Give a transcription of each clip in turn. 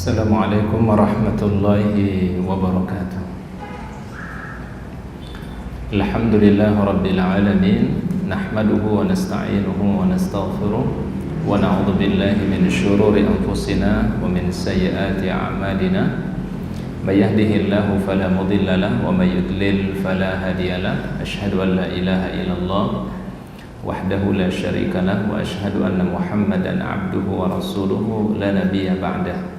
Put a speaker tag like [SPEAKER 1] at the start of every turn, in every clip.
[SPEAKER 1] Assalamualaikum warahmatullahi wabarakatuh. Alhamdulillahi rabbil alamin. Nahmaduhu wa nasta'inuhu wa nastaghfiruh wa na'udzu billahi min syururi anfusina wa min sayyiati a'malina. May yahdihillahu fala mudilla lahu wa may yudlil fala hadiya lahu. Asyhadu an la ilaha illallah wahdahu la syarika lahu wa asyhadu anna Muhammadan 'abduhu wa rasuluhu la nabiyya ba'dahu.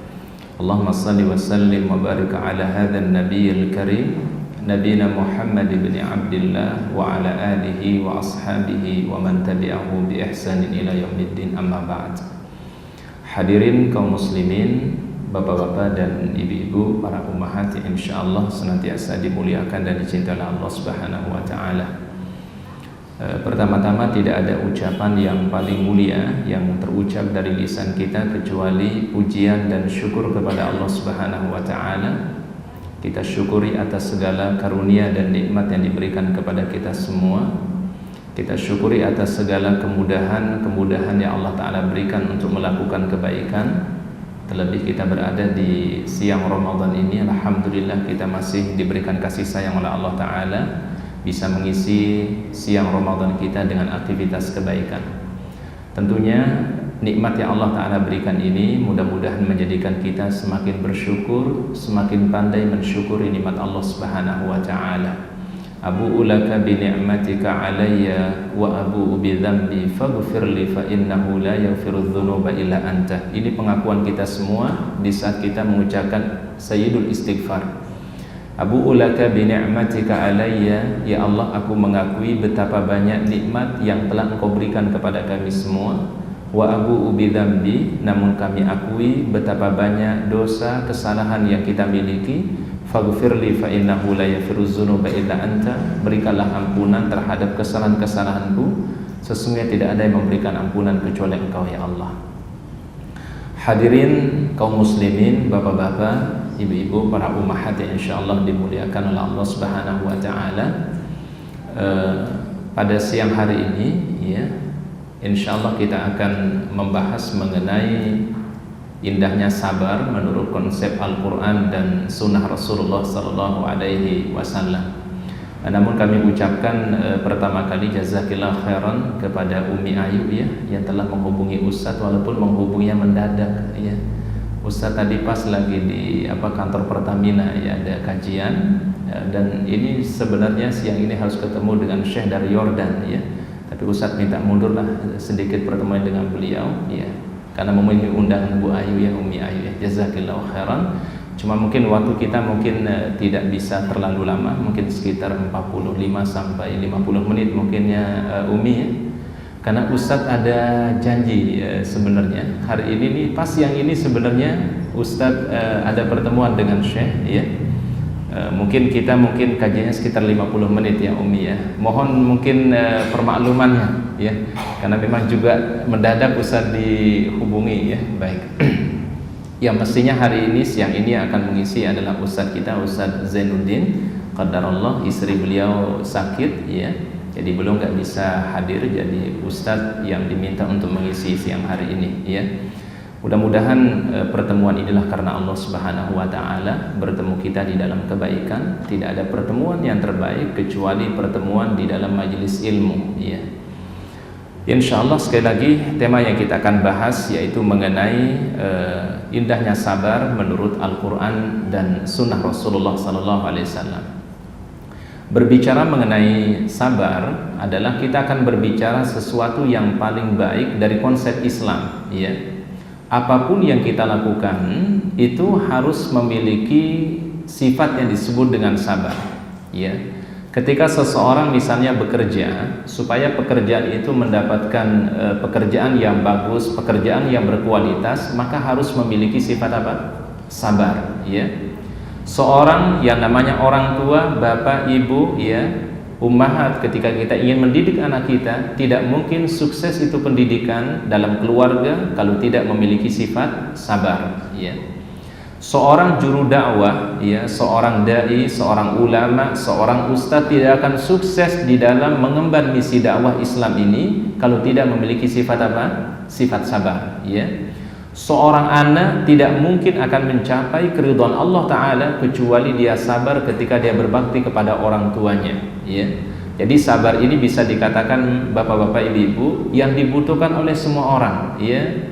[SPEAKER 1] Allahumma salli wa sallim wa barik ala hadzal nabiyil karim nabiyina Muhammad ibn Abdillah wa ala alihi wa ashabihi wa man tabi'ahu bi ihsanin ila yaumiddin, amma ba'd. Hadirin kaum muslimin, bapak-bapak dan ibu-ibu, para ummahat yang insyaallah senantiasa dimuliakan dan dicintai oleh Allah Subhanahu wa taala. Pertama-tama tidak ada ucapan yang paling mulia yang terucap dari lisan kita kecuali pujian dan syukur kepada Allah Subhanahu wa taala. Kita syukuri atas segala karunia dan nikmat yang diberikan kepada kita semua. Kita syukuri atas segala kemudahan yang Allah taala berikan untuk melakukan kebaikan. Terlebih kita berada di siang Ramadan ini, alhamdulillah kita masih diberikan kasih sayang oleh Allah taala, bisa mengisi siang Ramadan kita dengan aktivitas kebaikan. Tentunya nikmat yang Allah Ta'ala berikan ini mudah-mudahan menjadikan kita semakin bersyukur, semakin pandai mensyukuri nikmat Allah Subhanahu wa Ta'ala. Abu'u laka bi ni'matika alayya wa abu'u bi dhanbi faghfirli fa innahu la yaghfiru dzunuba illa anta. Ini pengakuan kita semua di saat kita mengucapkan sayyidul istighfar. Abu'u laka bi ni'matika alayya, ya Allah, aku mengakui betapa banyak nikmat yang telah Engkau berikan kepada kami semua. Wa abu'u bi dzambi, namun kami akui betapa banyak dosa, kesalahan yang kita miliki. Faghfirli fa innahu la yaghfiru dzunuba illa anta, berikanlah ampunan terhadap kesalahan-kesalahanku, sesungguhnya tidak ada yang memberikan ampunan kecuali Engkau ya Allah. Hadirin kaum muslimin, bapak-bapak, ibu-ibu, para ummahat yang insyaallah dimuliakan oleh Allah Subhanahu wa taala. Pada siang hari ini ya, insyaallah kita akan membahas mengenai indahnya sabar menurut konsep Al-Qur'an dan sunnah Rasulullah sallallahu alaihi wasallam. Namun kami ucapkan pertama kali jazakillah khairan kepada Umi Ayu ya, yang telah menghubungi Ustadz walaupun menghubunginya mendadak ya. Ustadz tadi pas lagi di kantor Pertamina ya, ada kajian, dan ini sebenarnya siang ini harus ketemu dengan Syekh dari Yordan ya. Tapi Ustadz minta mundur lah sedikit pertemuan dengan beliau ya, karena memenuhi undangan Bu Ayu ya, Umi Ayu ya. Jazakillah khairan. Cuma mungkin waktu kita tidak bisa terlalu lama, mungkin sekitar 45 sampai 50 menit mungkinnya Umi ya. Karena Ustadz ada janji sebenarnya hari ini nih, pas yang ini sebenarnya Ustadz ada pertemuan dengan Syekh ya. Mungkin kajiannya sekitar 50 menit ya Umi ya. Mohon mungkin permaklumannya ya, karena memang juga mendadak Ustadz dihubungi ya. Baik. Ya, mestinya hari ini siang ini akan mengisi adalah Ustadz kita, Ustadz Zainuddin qadarullah, istri beliau sakit ya, jadi belum nggak bisa hadir, jadi Ustadz yang diminta untuk mengisi siang hari ini ya. Mudah-mudahan pertemuan inilah karena Allah Subhanahu wa taala bertemu kita di dalam kebaikan. Tidak ada pertemuan yang terbaik kecuali pertemuan di dalam majelis ilmu ya. Insyaallah sekali lagi tema yang kita akan bahas yaitu mengenai indahnya sabar menurut Al-Qur'an dan sunnah Rasulullah sallallahu alaihi wasallam. Berbicara mengenai sabar adalah kita akan berbicara sesuatu yang paling baik dari konsep Islam ya. Apapun yang kita lakukan itu harus memiliki sifat yang disebut dengan sabar ya. Ketika seseorang misalnya bekerja, supaya pekerjaan itu mendapatkan pekerjaan yang bagus, pekerjaan yang berkualitas, maka harus memiliki sifat apa? Sabar ya. Seorang yang namanya orang tua, bapak, ibu ya, ummahat, ketika kita ingin mendidik anak kita, tidak mungkin sukses itu pendidikan dalam keluarga kalau tidak memiliki sifat sabar ya. Seorang juru dakwah ya, seorang dai, seorang ulama, seorang ustadz tidak akan sukses di dalam mengemban misi dakwah Islam ini kalau tidak memiliki sifat apa? Sifat sabar ya. Seorang anak tidak mungkin akan mencapai keridhaan Allah Ta'ala kecuali dia sabar ketika dia berbakti kepada orang tuanya, ya. Jadi sabar ini bisa dikatakan bapak-bapak, ibu-ibu, yang dibutuhkan oleh semua orang, ya.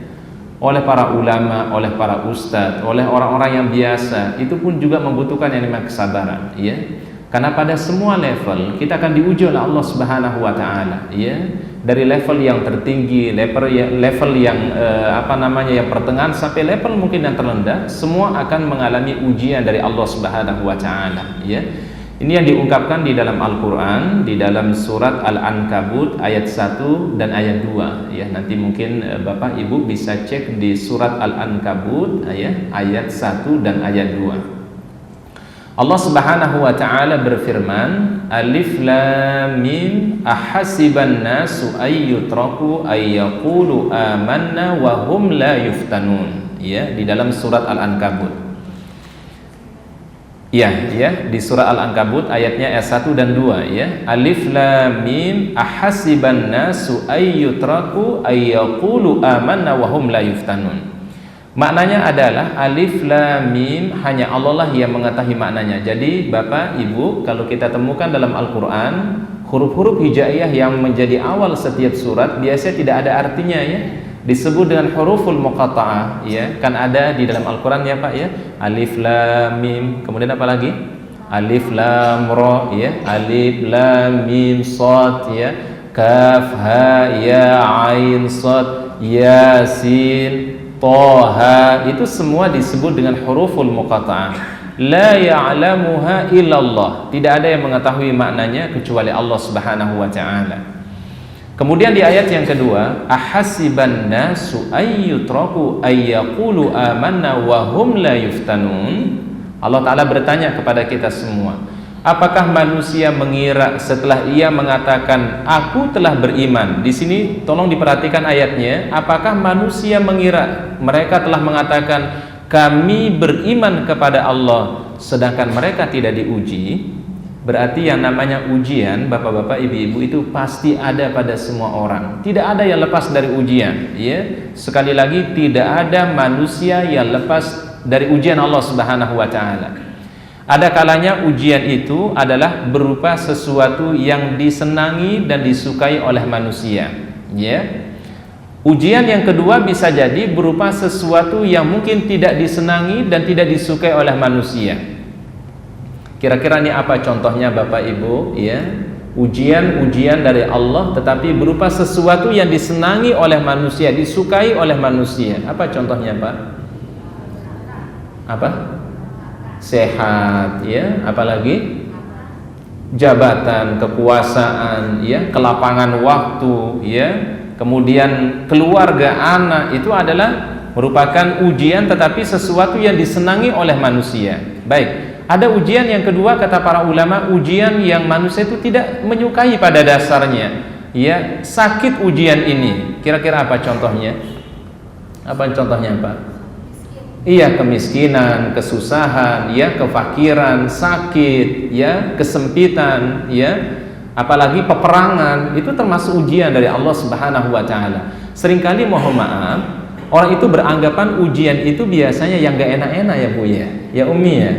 [SPEAKER 1] Oleh para ulama, oleh para ustadz, oleh orang-orang yang biasa, itu pun juga membutuhkan yang namanya kesabaran, ya. Karena pada semua level kita akan diuji oleh Allah Subhanahu wa Ta'ala, ya. Dari level yang tertinggi, level yang yang pertengahan sampai level mungkin yang terendah, semua akan mengalami ujian dari Allah Subhanahu wa Ta'ala, ya. Ini yang diungkapkan di dalam Al-Qur'an, di dalam surat Al-Ankabut ayat 1 dan ayat 2, ya. Nanti mungkin Bapak Ibu bisa cek di surat Al-Ankabut ayat 1 dan ayat 2. Allah Subhanahu wa Ta'ala berfirman, Alif Lam Mim, ahasiban nasu ayyutraku ayyaqulu amanna wa hum la yuftanun, ya, di dalam surat Al-Ankabut. Ya, di surah Al-Ankabut ayatnya ayat 1 dan 2, ya. Alif Lam Mim, ahasiban nasu ayyutraku ayyaqulu amanna wa hum la yuftanun. Maknanya adalah Alif Lam Mim, hanya Allah lah yang mengetahui maknanya. Jadi Bapak Ibu, kalau kita temukan dalam Al-Quran, huruf-huruf hijaiyah yang menjadi awal setiap surat biasanya tidak ada artinya, ya. Disebut dengan huruful muqatta'ah, ya. Kan ada di dalam Al-Quran, ya Pak, ya. Alif Lam Mim, kemudian apa lagi? Alif Lam Ra, ya. Alif Lam Mim Shad, ya. Kaf Ha Ya Ain Shad, Yasin, Toha, itu semua disebut dengan huruful muqatta'ah. La ya'lamuha illallah, tidak ada yang mengetahui maknanya kecuali Allah Subhanahu wa Ta'ala. Kemudian di ayat yang kedua, ahasiban nasu ayyutraku ayyaqulu amanna wa hum la yuftanun. Allah Ta'ala bertanya kepada kita semua, apakah manusia mengira setelah ia mengatakan aku telah beriman? Di sini tolong diperhatikan ayatnya. Apakah manusia mengira mereka telah mengatakan kami beriman kepada Allah sedangkan mereka tidak diuji? Berarti yang namanya ujian, bapak-bapak, ibu-ibu, itu pasti ada pada semua orang. Tidak ada yang lepas dari ujian, ya. Sekali lagi, tidak ada manusia yang lepas dari ujian Allah Subhanahu wa Ta'ala. Ada kalanya ujian itu adalah berupa sesuatu yang disenangi dan disukai oleh manusia, ya. Ujian yang kedua bisa jadi berupa sesuatu yang mungkin tidak disenangi dan tidak disukai oleh manusia. Kira-kira ini apa contohnya Bapak Ibu, ya? Ujian-ujian dari Allah tetapi berupa sesuatu yang disenangi oleh manusia, disukai oleh manusia. Apa contohnya, Pak? Apa? Sehat, ya. Apalagi jabatan, kekuasaan, ya, kelapangan waktu, ya. Kemudian keluarga, anak, itu adalah merupakan ujian tetapi sesuatu yang disenangi oleh manusia. Baik. Ada ujian yang kedua, kata para ulama, ujian yang manusia itu tidak menyukai pada dasarnya, ya. Sakit ujian ini. Kira-kira apa contohnya? Apa contohnya, Pak? Iya, kemiskinan, kesusahan, ya, kefakiran, sakit, ya, kesempitan, ya, apalagi peperangan, itu termasuk ujian dari Allah Subhanahu wa Ta'ala. Seringkali mohon maaf, orang itu beranggapan ujian itu biasanya yang gak enak-enak, ya Bu, ya Umi, ya.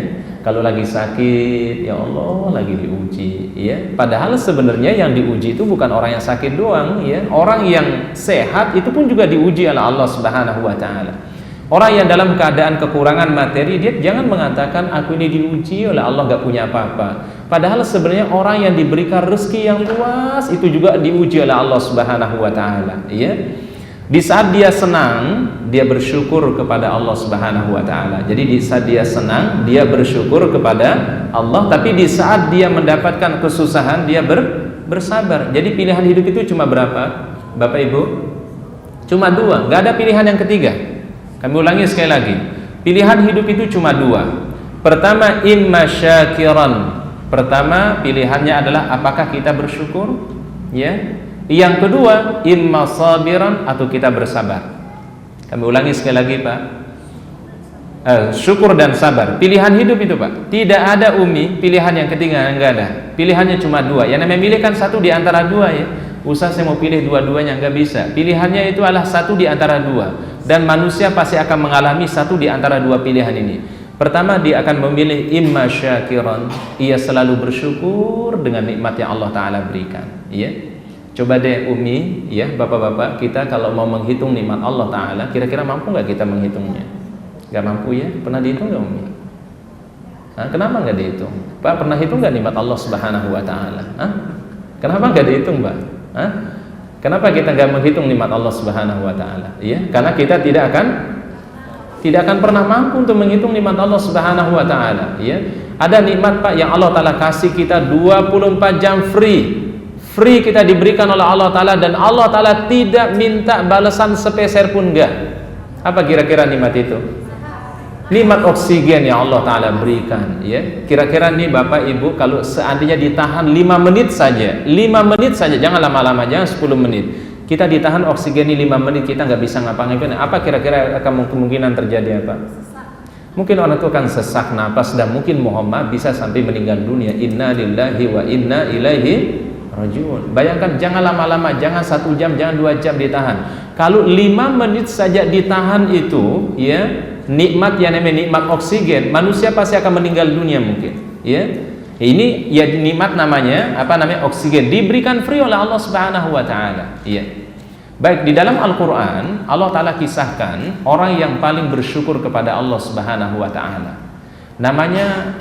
[SPEAKER 1] Kalau lagi sakit, ya Allah, lagi diuji, ya. Padahal sebenarnya yang diuji itu bukan orang yang sakit doang, ya. Orang yang sehat itu pun juga diuji oleh Allah Subhanahu wa Ta'ala. Orang yang dalam keadaan kekurangan materi, dia jangan mengatakan aku ini diuji oleh Allah, gak punya apa-apa. Padahal sebenarnya orang yang diberikan rezeki yang luas itu juga diuji oleh Allah Subhanahu wa Ta'ala, ya. Di saat dia senang, dia bersyukur kepada Allah Subhanahu wa Ta'ala. Jadi di saat dia senang, dia bersyukur kepada Allah. Tapi di saat dia mendapatkan kesusahan, dia bersabar. Jadi pilihan hidup itu cuma berapa, Bapak Ibu? Cuma dua, gak ada pilihan yang ketiga. Kami ulangi sekali lagi, pilihan hidup itu cuma dua. Pertama, imma syakiran. Pertama pilihannya adalah apakah kita bersyukur, ya. Yang kedua, imma sabiran, atau kita bersabar. Kami ulangi sekali lagi, Pak. Syukur dan sabar. Pilihan hidup itu, Pak. Tidak ada Umi pilihan yang ketiga, enggak ada. Pilihannya cuma dua. Yang namanya milih kan satu di antara dua, ya. Usah saya mau pilih dua-duanya, enggak bisa. Pilihannya itu adalah satu di antara dua. Dan manusia pasti akan mengalami satu di antara dua pilihan ini. Pertama, dia akan memilih imma syakiran, ia selalu bersyukur dengan nikmat yang Allah Ta'ala berikan. Ya, coba deh Umi, ya bapak-bapak, kita kalau mau menghitung nikmat Allah Ta'ala, kira-kira mampu nggak kita menghitungnya? Nggak mampu ya? Pernah dihitung nggak Umi? Hah, kenapa nggak dihitung? Pak, pernah hitung nggak nikmat Allah Subhanahu Wa Ta'ala? Hah? Kenapa nggak dihitung, Pak? Hah? Kenapa kita nggak menghitung nikmat Allah Subhanahu Wa Ta'ala? Ya, karena kita tidak akan pernah mampu untuk menghitung nikmat Allah Subhanahu Wa Ta'ala. Ya, ada nikmat Pak yang Allah Ta'ala kasih kita 24 jam free kita diberikan oleh Allah Ta'ala, dan Allah Ta'ala tidak minta balasan sepeser pun enggak. Apa kira-kira nikmat itu? Nikmat oksigen yang Allah Ta'ala berikan. Ya, kira-kira nih Bapak Ibu, kalau seandainya ditahan 5 menit saja, jangan lama-lama, jangan 10 menit, kita ditahan oksigen ini 5 menit, kita nggak bisa ngapa-ngapain, apa kira-kira akan kemungkinan terjadi apa? Mungkin orang itu akan sesak napas, dan mungkin mohon maaf bisa sampai meninggal dunia. Inna lillahi wa inna ilaihi rajiun. Bayangkan, jangan lama-lama, jangan 1 jam, jangan 2 jam ditahan. Kalau 5 menit saja ditahan itu, ya, nikmat yang namanya nikmat oksigen, manusia pasti akan meninggal dunia mungkin. Ya, ini ya nikmat namanya apa namanya oksigen, diberikan free oleh Allah Subhanahu Wa Ta'ala. Ya. Baik, di dalam Al-Quran Allah Ta'ala kisahkan orang yang paling bersyukur kepada Allah Subhanahu Wa Ta'ala. Namanya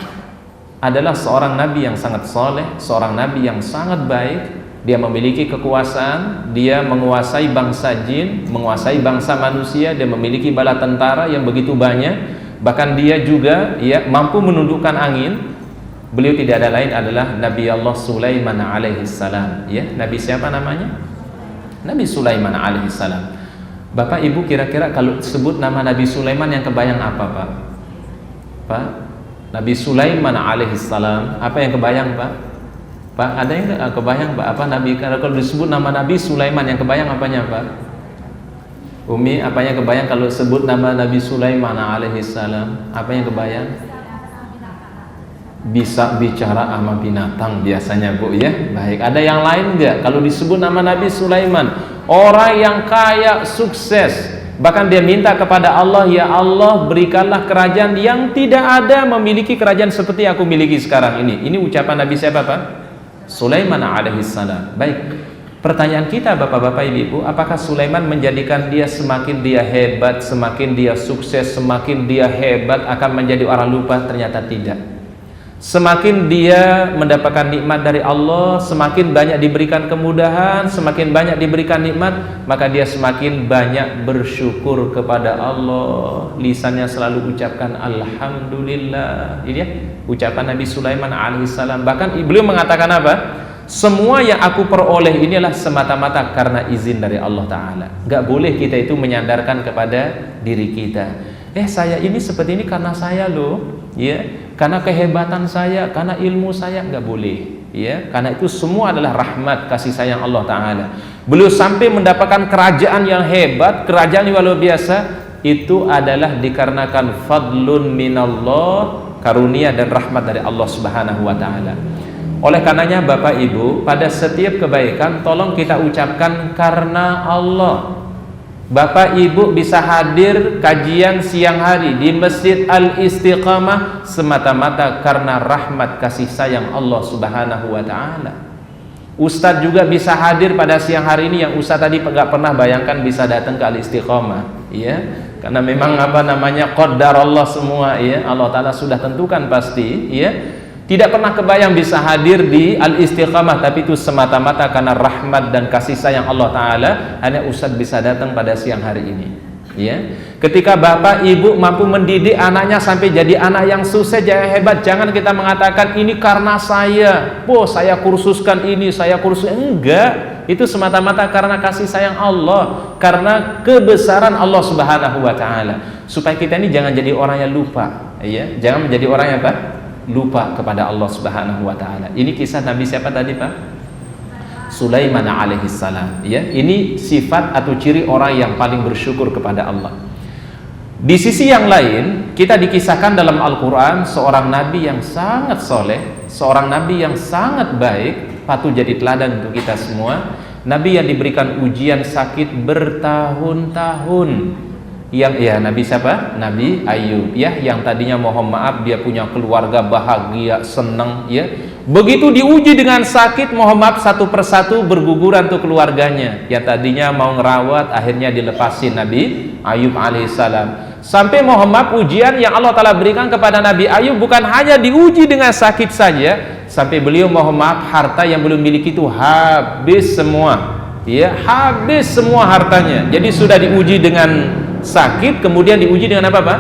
[SPEAKER 1] adalah seorang nabi yang sangat soleh, seorang nabi yang sangat baik. Dia memiliki kekuasaan, dia menguasai bangsa jin, menguasai bangsa manusia, dia memiliki bala tentara yang begitu banyak. Bahkan dia juga ya mampu menundukkan angin. Beliau tidak ada lain adalah Nabi Allah Sulaiman alaihissalam. Ya, nabi siapa namanya? Nabi Sulaiman alaihissalam. Bapak Ibu, kira-kira kalau sebut nama Nabi Sulaiman yang kebayang apa, Pak? Pak, Nabi Sulaiman alaihissalam, apa yang kebayang, Pak? Pak, ada yang kebayang, Pak? Apa Nabi, kalau disebut nama Nabi Sulaiman yang kebayang apanya, Pak? Umi, apa yang kebayang kalau sebut nama Nabi Sulaiman alaihissalam? Apa yang kebayang? Bisa bicara sama binatang biasanya, Bu, ya. Baik, ada yang lain enggak? Kalau disebut nama Nabi Sulaiman, orang yang kaya, sukses, bahkan dia minta kepada Allah, ya Allah berikanlah kerajaan yang tidak ada memiliki kerajaan seperti aku miliki sekarang ini. Ini ucapan Nabi siapa, Pak? Sulaiman alaihissalam. Baik, pertanyaan kita Bapak-bapak Ibu, apakah Sulaiman menjadikan dia semakin dia hebat, semakin dia sukses, semakin dia hebat akan menjadi orang lupa? Ternyata tidak. Semakin dia mendapatkan nikmat dari Allah, semakin banyak diberikan kemudahan, semakin banyak diberikan nikmat, maka dia semakin banyak bersyukur kepada Allah. Lisannya selalu ucapkan Alhamdulillah. Ini ya ucapan Nabi Sulaiman alaihissalam. Bahkan beliau mengatakan apa? Semua yang aku peroleh inilah semata-mata karena izin dari Allah Ta'ala. Gak boleh kita itu menyandarkan kepada diri kita. Saya ini seperti ini karena saya loh, ya, karena kehebatan saya, karena ilmu saya, nggak boleh, ya, karena itu semua adalah rahmat kasih sayang Allah Ta'ala. Beliau sampai mendapatkan kerajaan yang hebat, kerajaan yang luar biasa, itu adalah dikarenakan fadlun minallah, karunia dan rahmat dari Allah Subhanahu Wa Ta'ala. Oleh karenanya Bapak Ibu, pada setiap kebaikan tolong kita ucapkan karena Allah. Bapak Ibu bisa hadir kajian siang hari di Masjid Al-Istiqamah semata-mata karena rahmat kasih sayang Allah Subhanahu Wa Ta'ala. Ustadz juga bisa hadir pada siang hari ini yang Ustadz tadi nggak pernah bayangkan bisa datang ke Al-Istiqamah, ya, karena memang apa namanya qadar Allah semua, ya, Allah Ta'ala sudah tentukan pasti, ya. Tidak pernah kebayang bisa hadir di Al-Istiqamah, tapi itu semata-mata karena rahmat dan kasih sayang Allah Ta'ala. Hanya Ustadz bisa datang pada siang hari ini, ya. Ketika Bapak Ibu mampu mendidik anaknya sampai jadi anak yang sukses, yang hebat, jangan kita mengatakan ini karena saya, saya kursuskan ini, saya kursus. Enggak, itu semata-mata karena kasih sayang Allah, karena kebesaran Allah Subhanahu Wa Ta'ala. Supaya kita ini jangan jadi orang yang lupa, ya, jangan menjadi orang yang apa? Lupa kepada Allah Subhanahu Wa Ta'ala. Ini kisah Nabi siapa tadi, Pak? Sulaiman alaihissalam, ya. Ini sifat atau ciri orang yang paling bersyukur kepada Allah. Di sisi yang lain, kita dikisahkan dalam Al-Quran seorang nabi yang sangat soleh, seorang nabi yang sangat baik, patut jadi teladan untuk kita semua. Nabi yang diberikan ujian sakit bertahun-tahun, Nabi siapa? Nabi Ayub ya, yang tadinya mohon maaf dia punya keluarga bahagia, senang ya. Begitu diuji dengan sakit, mohon maaf satu persatu berguguran tuh keluarganya. Yang tadinya mau ngerawat akhirnya dilepasin Nabi Ayub alaihissalam. Sampai mohon maaf ujian yang Allah Ta'ala berikan kepada Nabi Ayub bukan hanya diuji dengan sakit saja, sampai beliau mohon maaf harta yang belum miliki itu habis semua. Ya, habis semua hartanya. Jadi sudah diuji dengan sakit, kemudian diuji dengan apa Pak?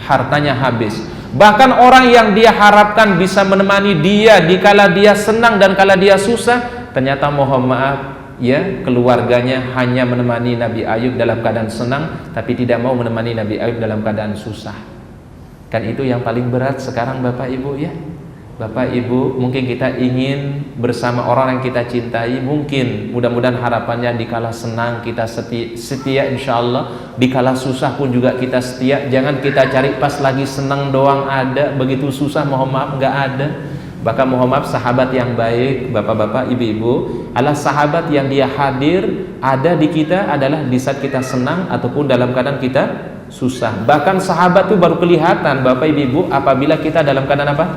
[SPEAKER 1] Hartanya habis. Bahkan orang yang dia harapkan bisa menemani dia dikala dia senang dan kala dia susah, ternyata mohon maaf ya, keluarganya hanya menemani Nabi Ayub dalam keadaan senang, tapi tidak mau menemani Nabi Ayub dalam keadaan susah. Kan itu yang paling berat sekarang Bapak Ibu ya. Bapak Ibu, mungkin kita ingin bersama orang yang kita cintai, mungkin mudah-mudahan harapannya dikala senang kita setia insya Allah, dikala susah pun juga kita setia. Jangan kita cari pas lagi senang doang ada, begitu susah mohon maaf nggak ada. Bahkan mohon maaf sahabat yang baik, bapak-bapak, ibu-ibu, adalah sahabat yang dia hadir ada di kita adalah di saat kita senang ataupun dalam keadaan kita susah. Bahkan sahabat itu baru kelihatan Bapak Ibu apabila kita dalam keadaan apa?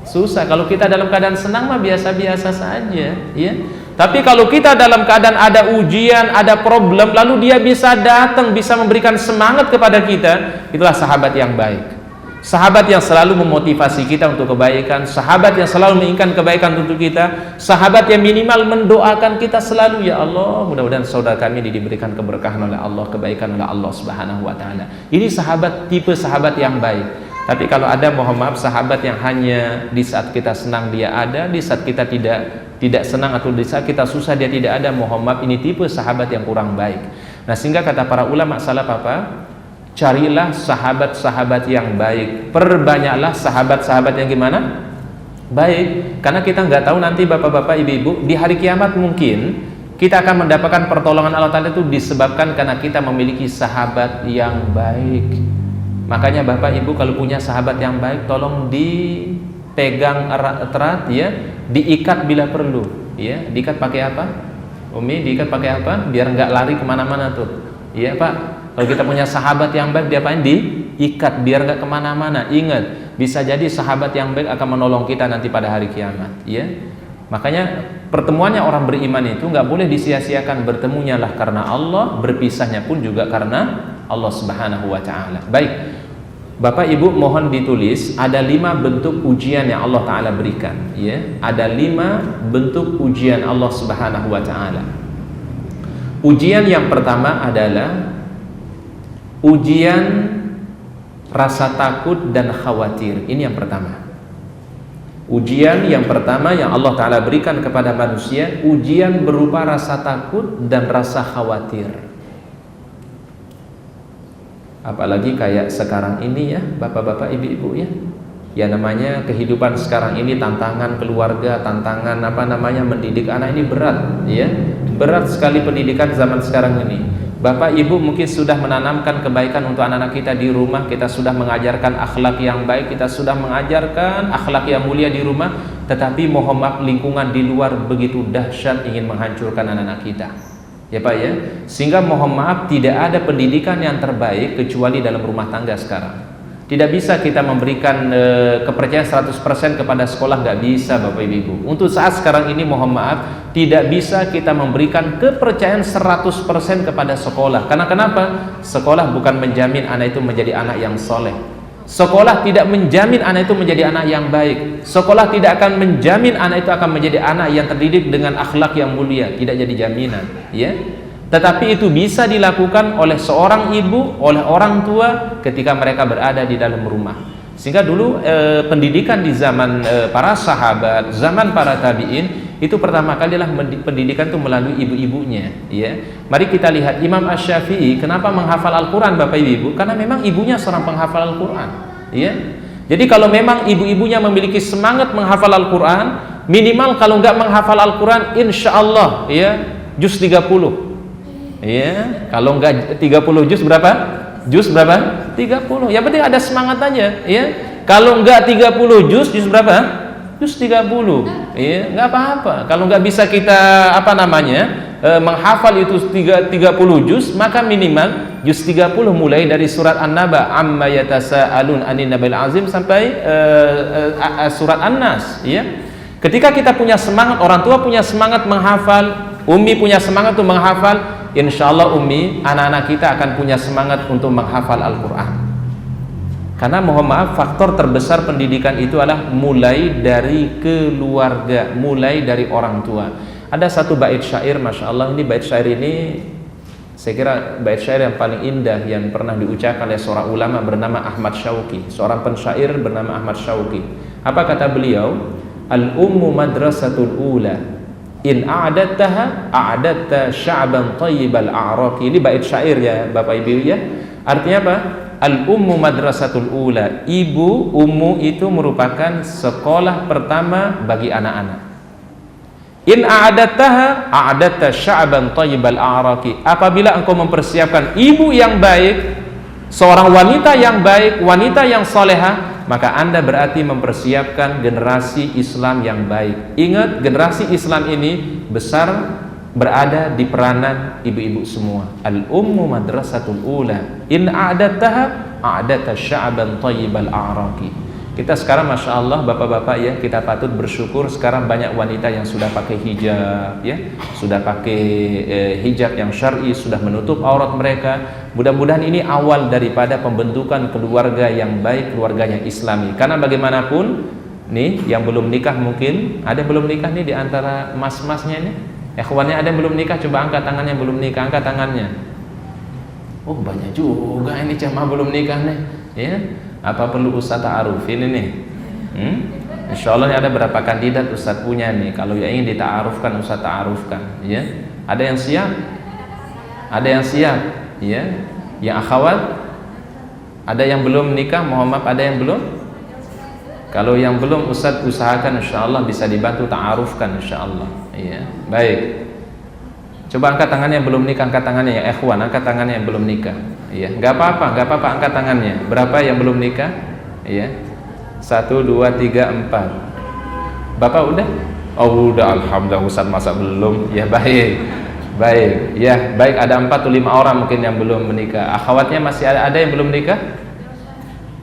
[SPEAKER 1] Susah. Kalau kita dalam keadaan senang mah biasa-biasa saja ya. Tapi kalau kita dalam keadaan ada ujian, ada problem, lalu dia bisa datang, bisa memberikan semangat kepada kita, itulah sahabat yang baik. Sahabat yang selalu memotivasi kita untuk kebaikan, sahabat yang selalu menginginkan kebaikan untuk kita, sahabat yang minimal mendoakan kita selalu, ya Allah mudah-mudahan saudara kami diberikan keberkahan oleh Allah, kebaikan oleh Allah Subhanahu wa taala. Ini sahabat, tipe sahabat yang baik. Tapi kalau ada mohon maaf sahabat yang hanya di saat kita senang dia ada, di saat kita tidak senang atau di saat kita susah dia tidak ada, mohon maaf ini tipe sahabat yang kurang baik. Nah sehingga kata para ulama salaf apa? Carilah sahabat-sahabat yang baik, perbanyaklah sahabat-sahabat yang gimana? Baik, karena kita nggak tahu nanti bapak-bapak, ibu-ibu di hari kiamat mungkin kita akan mendapatkan pertolongan Allah Ta'ala itu disebabkan karena kita memiliki sahabat yang baik. Makanya bapak ibu kalau punya sahabat yang baik tolong dipegang erat ya, diikat bila perlu ya. Diikat pakai apa? Umi, diikat pakai apa? Biar nggak lari kemana-mana tuh ya Pak. Kalau kita punya sahabat yang baik diapain? Diikat biar nggak kemana-mana. Ingat, bisa jadi sahabat yang baik akan menolong kita nanti pada hari kiamat ya. Makanya pertemuannya orang beriman itu nggak boleh disia-siakan. Bertemunya lah karena Allah, berpisahnya pun juga karena Allah Subhanahu wa taala. Baik. Bapak Ibu mohon ditulis ada 5 bentuk ujian yang Allah taala berikan ya. Ada 5 bentuk ujian Allah Subhanahu wa taala. Ujian yang pertama adalah ujian rasa takut dan khawatir. Ini yang pertama. Ujian yang pertama yang Allah Ta'ala berikan kepada manusia, ujian berupa rasa takut dan rasa khawatir. Apalagi kayak sekarang ini ya, bapak-bapak, ibu-ibu ya. Ya namanya kehidupan sekarang ini, tantangan keluarga, tantangan mendidik anak ini berat ya. Berat sekali pendidikan zaman sekarang ini. Bapak ibu mungkin sudah menanamkan kebaikan untuk anak-anak kita di rumah, kita sudah mengajarkan akhlak yang baik, kita sudah mengajarkan akhlak yang mulia di rumah, tetapi mohon maaf lingkungan di luar begitu dahsyat ingin menghancurkan anak-anak kita. Ya Pak ya, sehingga mohon maaf tidak ada pendidikan yang terbaik kecuali dalam rumah tangga sekarang. Tidak bisa kita memberikan kepercayaan 100% kepada sekolah, nggak bisa Bapak Ibu. Untuk saat sekarang ini mohon maaf tidak bisa kita memberikan kepercayaan 100% kepada sekolah. Karena kenapa? Sekolah bukan menjamin anak itu menjadi anak yang soleh. Sekolah tidak menjamin anak itu menjadi anak yang baik. Sekolah tidak akan menjamin anak itu akan menjadi anak yang terdidik dengan akhlak yang mulia. Tidak jadi jaminan ya. Tetapi itu bisa dilakukan oleh seorang ibu, oleh orang tua ketika mereka berada di dalam rumah. Sehingga dulu pendidikan di zaman para sahabat, zaman para tabi'in, itu pertama kali adalah pendidikan itu melalui ibu-ibunya ya. Mari kita lihat Imam Asy-Syafi'i kenapa menghafal Al-Quran Bapak Ibu? Karena memang ibunya seorang penghafal Al-Quran ya. Jadi kalau memang ibu-ibunya memiliki semangat menghafal Al-Quran, minimal kalau nggak menghafal Al-Quran insya Allah ya juz 30 ya, kalau enggak 30 juz berapa? Juz berapa? 30. Yang penting ada semangat aja ya. Kalau enggak 30 juz berapa? Juz 30. Ya, enggak apa-apa. Kalau enggak bisa kita menghafal itu 30 juz, maka minimal juz 30 mulai dari surat An-Naba amma yatasaalun anin nabil azim sampai surat An-Nas, ya. Ketika kita punya semangat, orang tua punya semangat menghafal, Umi punya semangat untuk menghafal, insyaallah Umi, anak-anak kita akan punya semangat untuk menghafal Al-Qur'an. Karena mohon maaf, faktor terbesar pendidikan itu adalah mulai dari keluarga, mulai dari orang tua. Ada satu bait syair, Masya Allah, ini bait syair ini saya kira bait syair yang paling indah yang pernah diucapkan oleh seorang ulama bernama Ahmad Syauqi, seorang pensyair bernama Ahmad Syauqi. Apa kata beliau? Al-ummu madrasatul ula, in a'adattaha a'adatta sya'ban tayyibal a'raqi. Ini bait syair ya Bapak Ibu ya. Artinya apa? Al-ummu madrasatul ula, ibu, ummu itu merupakan sekolah pertama bagi anak-anak. In a'adattaha a'adatta sya'ban tayyibal a'raqi. Apabila engkau mempersiapkan ibu yang baik, seorang wanita yang baik, wanita yang salehah, maka Anda berarti mempersiapkan generasi Islam yang baik. Ingat, generasi Islam ini besar berada di peranan ibu-ibu semua. Al-ummu madrasatul ula, in a'adattaha a'adatta sya'ban tayyibal a'raqi. Kita sekarang Masya Allah bapak-bapak ya, kita patut bersyukur sekarang banyak wanita yang sudah pakai hijab ya, sudah pakai hijab yang syar'i, sudah menutup aurat mereka. Mudah-mudahan ini awal daripada pembentukan keluarga yang baik, keluarga yang islami. Karena bagaimanapun nih yang belum nikah, mungkin ada yang belum nikah nih di antara mas-masnya ini. Ikhwannya ada yang belum nikah, coba angkat tangannya. Belum nikah, angkat tangannya. Oh banyak juga ini jamaah belum nikah nih ya. Apa perlu Ustaz ta'arufin ini? Insya Allah ada berapa kandidat Ustaz punya nih. Kalau yang ingin dita'arufkan, Ustaz ta'arufkan ya. Ada yang siap? Ada yang siap ya. Yang akhwat? Ada yang belum nikah? Mohon maaf, ada yang belum? Kalau yang belum, Ustaz usahakan insya Allah bisa dibantu ta'arufkan insya Allah ya. Baik, coba angkat tangannya yang belum nikah, angkat tangannya ya ikhwan, angkat tangannya yang belum nikah ya. Gak apa-apa, angkat tangannya. Berapa yang belum nikah ya? 1, 2, 3, 4. Bapak udah? Oh udah, alhamdulillah. Ustaz masa belum ya. Baik ya, baik, ada 4 atau 5 orang mungkin yang belum menikah. Akhwatnya masih ada yang belum nikah?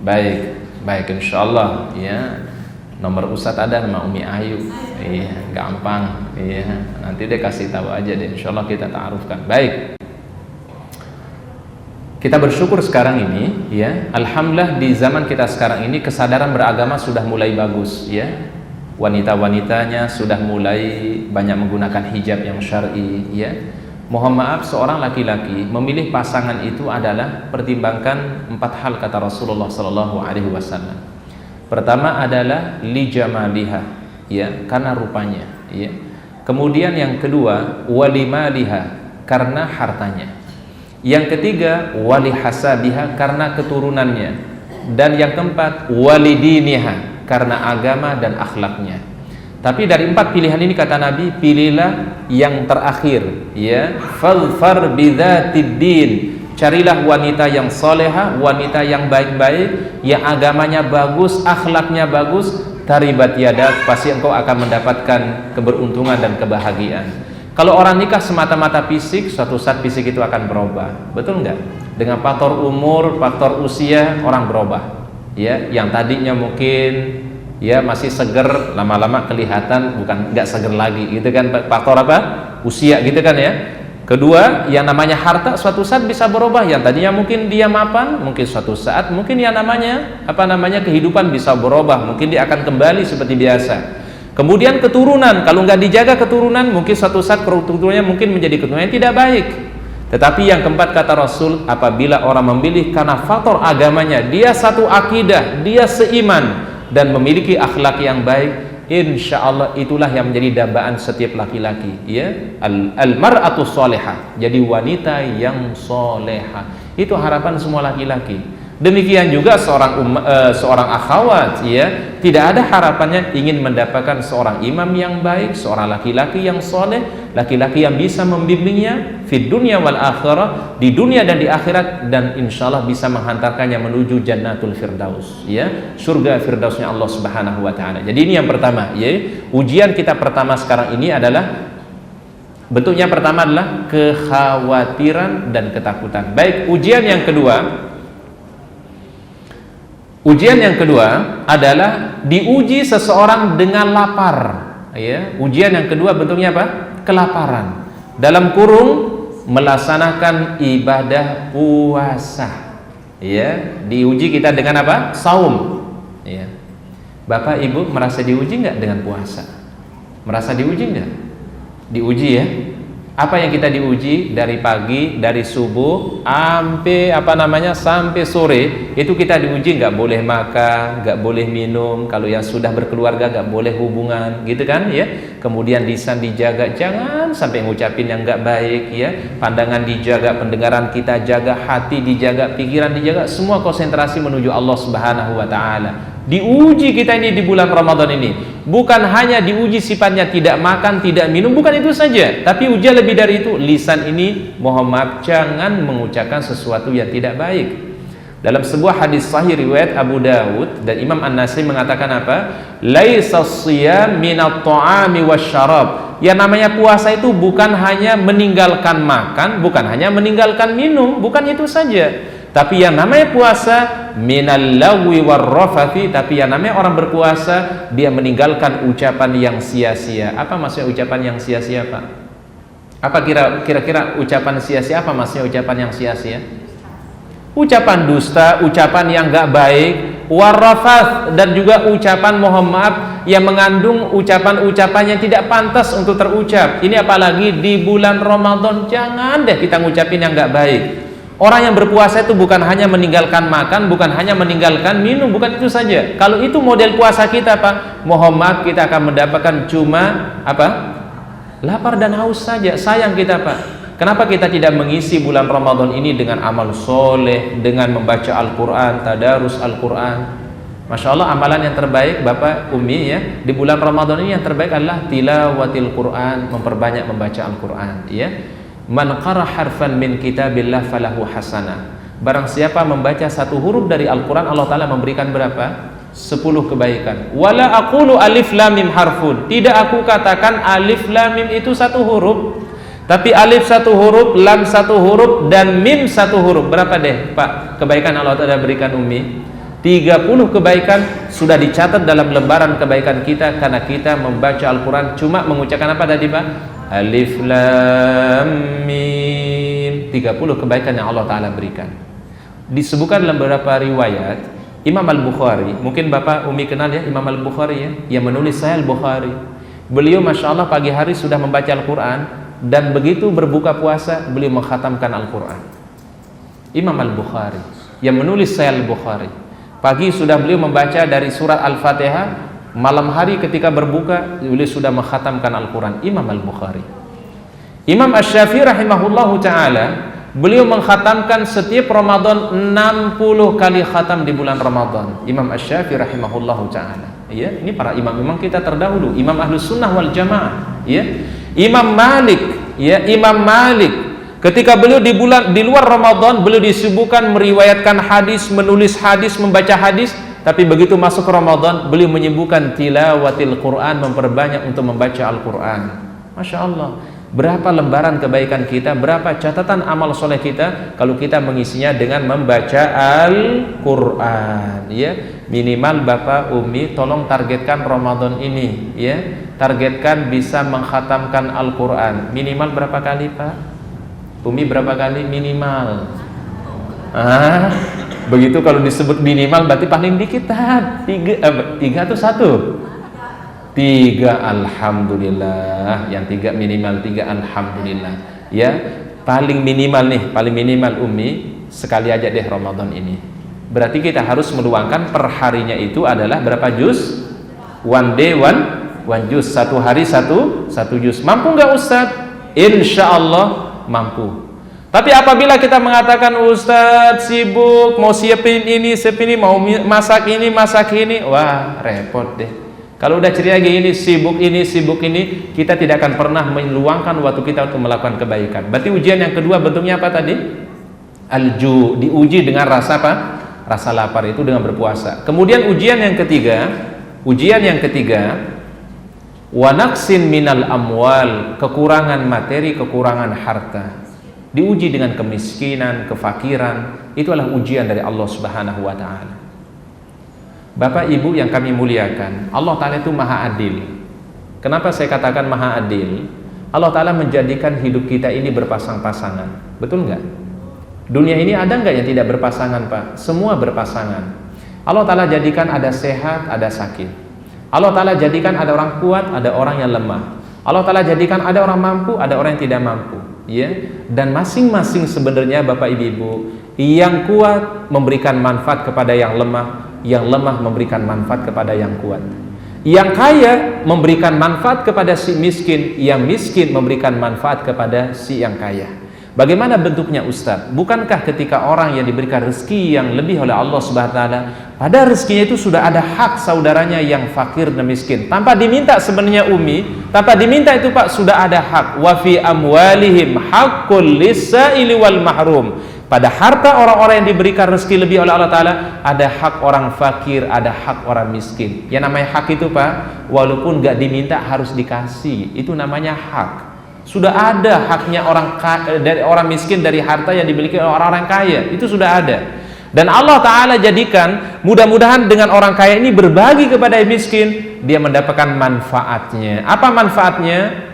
[SPEAKER 1] Baik insyaallah ya. Nomor Ustaz ada nama Umi Ayu. Iya, gampang. Iya, nanti dia kasih tahu aja deh. Insyaallah kita ta'arufkan. Baik. Kita bersyukur sekarang ini ya. Alhamdulillah di zaman kita sekarang ini kesadaran beragama sudah mulai bagus ya. Wanita-wanitanya sudah mulai banyak menggunakan hijab yang syar'i ya. Mohon maaf, seorang laki-laki memilih pasangan itu adalah pertimbangkan 4 hal kata Rasulullah sallallahu alaihi wasallam. Pertama adalah li jamaliha ya, karena rupanya ya. Kemudian yang kedua wali maliha, karena hartanya. Yang ketiga wali hasabiha, karena keturunannya. Dan yang keempat wali diniha, karena agama dan akhlaknya. Tapi dari 4 pilihan ini kata Nabi, pilihlah yang terakhir ya. Fadfar bidzatid din, carilah wanita yang soleha, wanita yang baik-baik, yang agamanya bagus, akhlaknya bagus. Taribat yadak, pasti engkau akan mendapatkan keberuntungan dan kebahagiaan. Kalau orang nikah semata-mata fisik, suatu saat fisik itu akan berubah, betul nggak? Dengan faktor umur, faktor usia, orang berubah ya. Yang tadinya mungkin ya masih seger, lama-lama kelihatan bukan, nggak seger lagi gitu kan. Faktor apa? Usia gitu kan ya. Kedua, yang namanya harta suatu saat bisa berubah. Yang tadinya mungkin dia mapan, mungkin suatu saat mungkin yang namanya kehidupan bisa berubah. Mungkin dia akan kembali seperti biasa. Kemudian keturunan, kalau nggak dijaga keturunan, mungkin suatu saat keturunannya mungkin menjadi keturunan yang tidak baik. Tetapi yang keempat kata Rasul, apabila orang memilih karena faktor agamanya, dia satu akidah, dia seiman dan memiliki akhlak yang baik, insya Allah itulah yang menjadi dambaan setiap laki-laki ya. Al-mar'atu sholihah, jadi wanita yang solehah, itu harapan semua laki-laki. Demikian juga seorang akhwat ya, tidak ada harapannya ingin mendapatkan seorang imam yang baik, seorang laki-laki yang soleh, laki-laki yang bisa membimbingnya fid dunya wal akhirah, di dunia dan di akhirat, dan insyaallah bisa menghantarkannya menuju jannatul firdaus ya, surga firdausnya Allah Subhanahu wa taala. Jadi ini yang pertama ya. Ujian kita pertama sekarang ini adalah Bentuknya pertama adalah kekhawatiran dan ketakutan. Baik, ujian yang kedua adalah diuji seseorang dengan lapar, ya. Ujian yang kedua bentuknya apa? Kelaparan. Dalam kurung melaksanakan ibadah puasa, ya. Diuji kita dengan apa? Saum, ya. Bapak Ibu merasa diuji nggak dengan puasa? Merasa diuji nggak? Diuji, ya. Apa yang kita diuji dari pagi, dari subuh sampai sore, itu kita diuji nggak boleh makan, nggak boleh minum. Kalau yang sudah berkeluarga nggak boleh hubungan, gitu kan, ya. Kemudian lisan dijaga, jangan sampai ngucapin yang nggak baik, ya. Pandangan dijaga, pendengaran kita jaga, hati dijaga, pikiran dijaga, semua konsentrasi menuju Allah Subhanahu wa taala. Diuji kita ini di bulan Ramadan ini, bukan hanya diuji sifatnya tidak makan, tidak minum, bukan itu saja, tapi ujian lebih dari itu. Lisan ini, mohon maaf, jangan mengucapkan sesuatu yang tidak baik. Dalam sebuah hadis sahih riwayat Abu Dawud dan Imam An-Nasai mengatakan apa? Laisa shiyam minat ta'ami wasyarab. Yang namanya puasa itu bukan hanya meninggalkan makan, bukan hanya meninggalkan minum, bukan itu saja. Tapi yang namanya puasa minal lagwi warrafathi, tapi yang namanya orang berpuasa dia meninggalkan ucapan yang sia-sia. Apa maksudnya ucapan yang sia-sia, Pak? Apa kira-kira ucapan sia-sia? Apa maksudnya ucapan yang sia-sia? Ucapan dusta, ucapan yang enggak baik, warrafath, dan juga ucapan, mohon maaf, yang mengandung ucapan-ucapan yang tidak pantas untuk terucap. Ini apalagi di bulan Ramadan, jangan deh kita ngucapin yang enggak baik. Orang yang berpuasa itu bukan hanya meninggalkan makan, bukan hanya meninggalkan minum, bukan itu saja. Kalau itu model puasa kita, Pak, mohon maaf, kita akan mendapatkan cuma apa? Lapar dan haus saja. Sayang kita, Pak. Kenapa kita tidak mengisi bulan Ramadan ini dengan amal soleh, dengan membaca Al-Quran, tadarus Al-Quran? Masya Allah, amalan yang terbaik Bapak Umi, ya, di bulan Ramadan ini yang terbaik adalah tilawatil Quran, memperbanyak membaca Al-Quran, ya. Man qara harfan min kitabillah falahu hasanah. Barang siapa membaca satu huruf dari Al-Quran, Allah Ta'ala memberikan berapa? 10 kebaikan. Wala aqulu alif lam mim harfun. Tidak aku katakan alif lam mim itu satu huruf, tapi alif satu huruf, lam satu huruf, dan mim satu huruf. Berapa deh, Pak, kebaikan Allah Ta'ala berikan Umi? 30 kebaikan sudah dicatat dalam lembaran kebaikan kita karena kita membaca Al-Quran. Cuma mengucapkan apa tadi, Pak? Alif lam mim. 30 kebaikan yang Allah Ta'ala berikan. Disebutkan dalam beberapa riwayat, Imam Al-Bukhari, mungkin Bapak Umi kenal, ya, Imam Al-Bukhari, ya, yang menulis Sahih Al-Bukhari. Beliau Masya Allah pagi hari sudah membaca Al-Quran, dan begitu berbuka puasa beliau mengkhatamkan Al-Quran. Imam Al-Bukhari yang menulis Sahih Al-Bukhari, pagi sudah beliau membaca dari surat Al-Fatihah, malam hari ketika berbuka beliau sudah mengkhatamkan Al-Quran. Imam Al-Bukhari. Imam Asy-Syafi'i rahimahullahu ta'ala, beliau mengkhatamkan setiap Ramadan 60 kali khatam di bulan Ramadan. Imam Asy-Syafi'i rahimahullahu ta'ala, ya, ini para imam-imam kita terdahulu, imam Ahlus Sunnah wal Jamaah, ya. Imam Malik, ya, Imam Malik ketika beliau di luar Ramadan beliau disibukkan meriwayatkan hadis, menulis hadis, membaca hadis. Tapi begitu masuk Ramadan beliau menyibukkan tilawatil Quran, memperbanyak untuk membaca Al-Quran. Masya Allah, berapa lembaran kebaikan kita, berapa catatan amal soleh kita kalau kita mengisinya dengan membaca Al-Quran, ya. Minimal Bapak Umi tolong targetkan Ramadan ini, ya, targetkan bisa mengkhatamkan Al-Quran minimal berapa kali, Pak Umi? Berapa kali minimal? Begitu kalau disebut minimal berarti paling dikit, tiga atau satu? 3, alhamdulillah. Yang 3 minimal 3, alhamdulillah, ya. Paling minimal nih, paling minimal Umi sekali aja deh Ramadan ini. Berarti kita harus meluangkan per harinya itu adalah berapa juz? One day one juz. Satu hari satu juz. Mampu nggak Ustadz? Insya Allah mampu. Tapi apabila kita mengatakan Ustadz sibuk, mau siapin ini, mau masak ini, wah repot deh. Kalau udah ceria gini, sibuk ini, kita tidak akan pernah meluangkan waktu kita untuk melakukan kebaikan. Berarti ujian yang kedua bentuknya apa tadi? Al-ju, diuji dengan rasa apa? Rasa lapar, itu dengan berpuasa. Kemudian ujian yang ketiga wa naqsin minal amwal, kekurangan materi, kekurangan harta. Diuji dengan kemiskinan, kefakiran, itu adalah ujian dari Allah Subhanahu wa taala. Bapak Ibu yang kami muliakan, Allah taala itu Maha Adil. Kenapa saya katakan Maha Adil? Allah taala menjadikan hidup kita ini berpasang-pasangan. Betul nggak? Dunia ini ada nggak yang tidak berpasangan, Pak? Semua berpasangan. Allah taala jadikan ada sehat, ada sakit. Allah taala jadikan ada orang kuat, ada orang yang lemah. Allah taala jadikan ada orang mampu, ada orang yang tidak mampu, ya. Dan masing-masing sebenarnya Bapak Ibu, yang kuat memberikan manfaat kepada yang lemah memberikan manfaat kepada yang kuat. Yang kaya memberikan manfaat kepada si miskin, yang miskin memberikan manfaat kepada si yang kaya. Bagaimana bentuknya Ustaz? Bukankah ketika orang yang diberikan rezeki yang lebih oleh Allah Subhanahu wa taala, pada rezekinya itu sudah ada hak saudaranya yang fakir dan miskin. Tanpa diminta sebenarnya tanpa diminta itu Pak, sudah ada hak. Wa fi amwalihim haqqul lis-sa'ili wal mahrum. Pada harta orang-orang yang diberikan rezeki lebih oleh Allah taala, ada hak orang fakir, ada hak orang miskin. Yang namanya hak itu Pak, walaupun gak diminta harus dikasih. Itu namanya hak. Sudah ada haknya dari orang miskin dari harta yang dimiliki oleh orang-orang kaya. Itu sudah ada. Dan Allah taala jadikan mudah-mudahan dengan orang kaya ini berbagi kepada yang miskin, dia mendapatkan manfaatnya. Apa manfaatnya?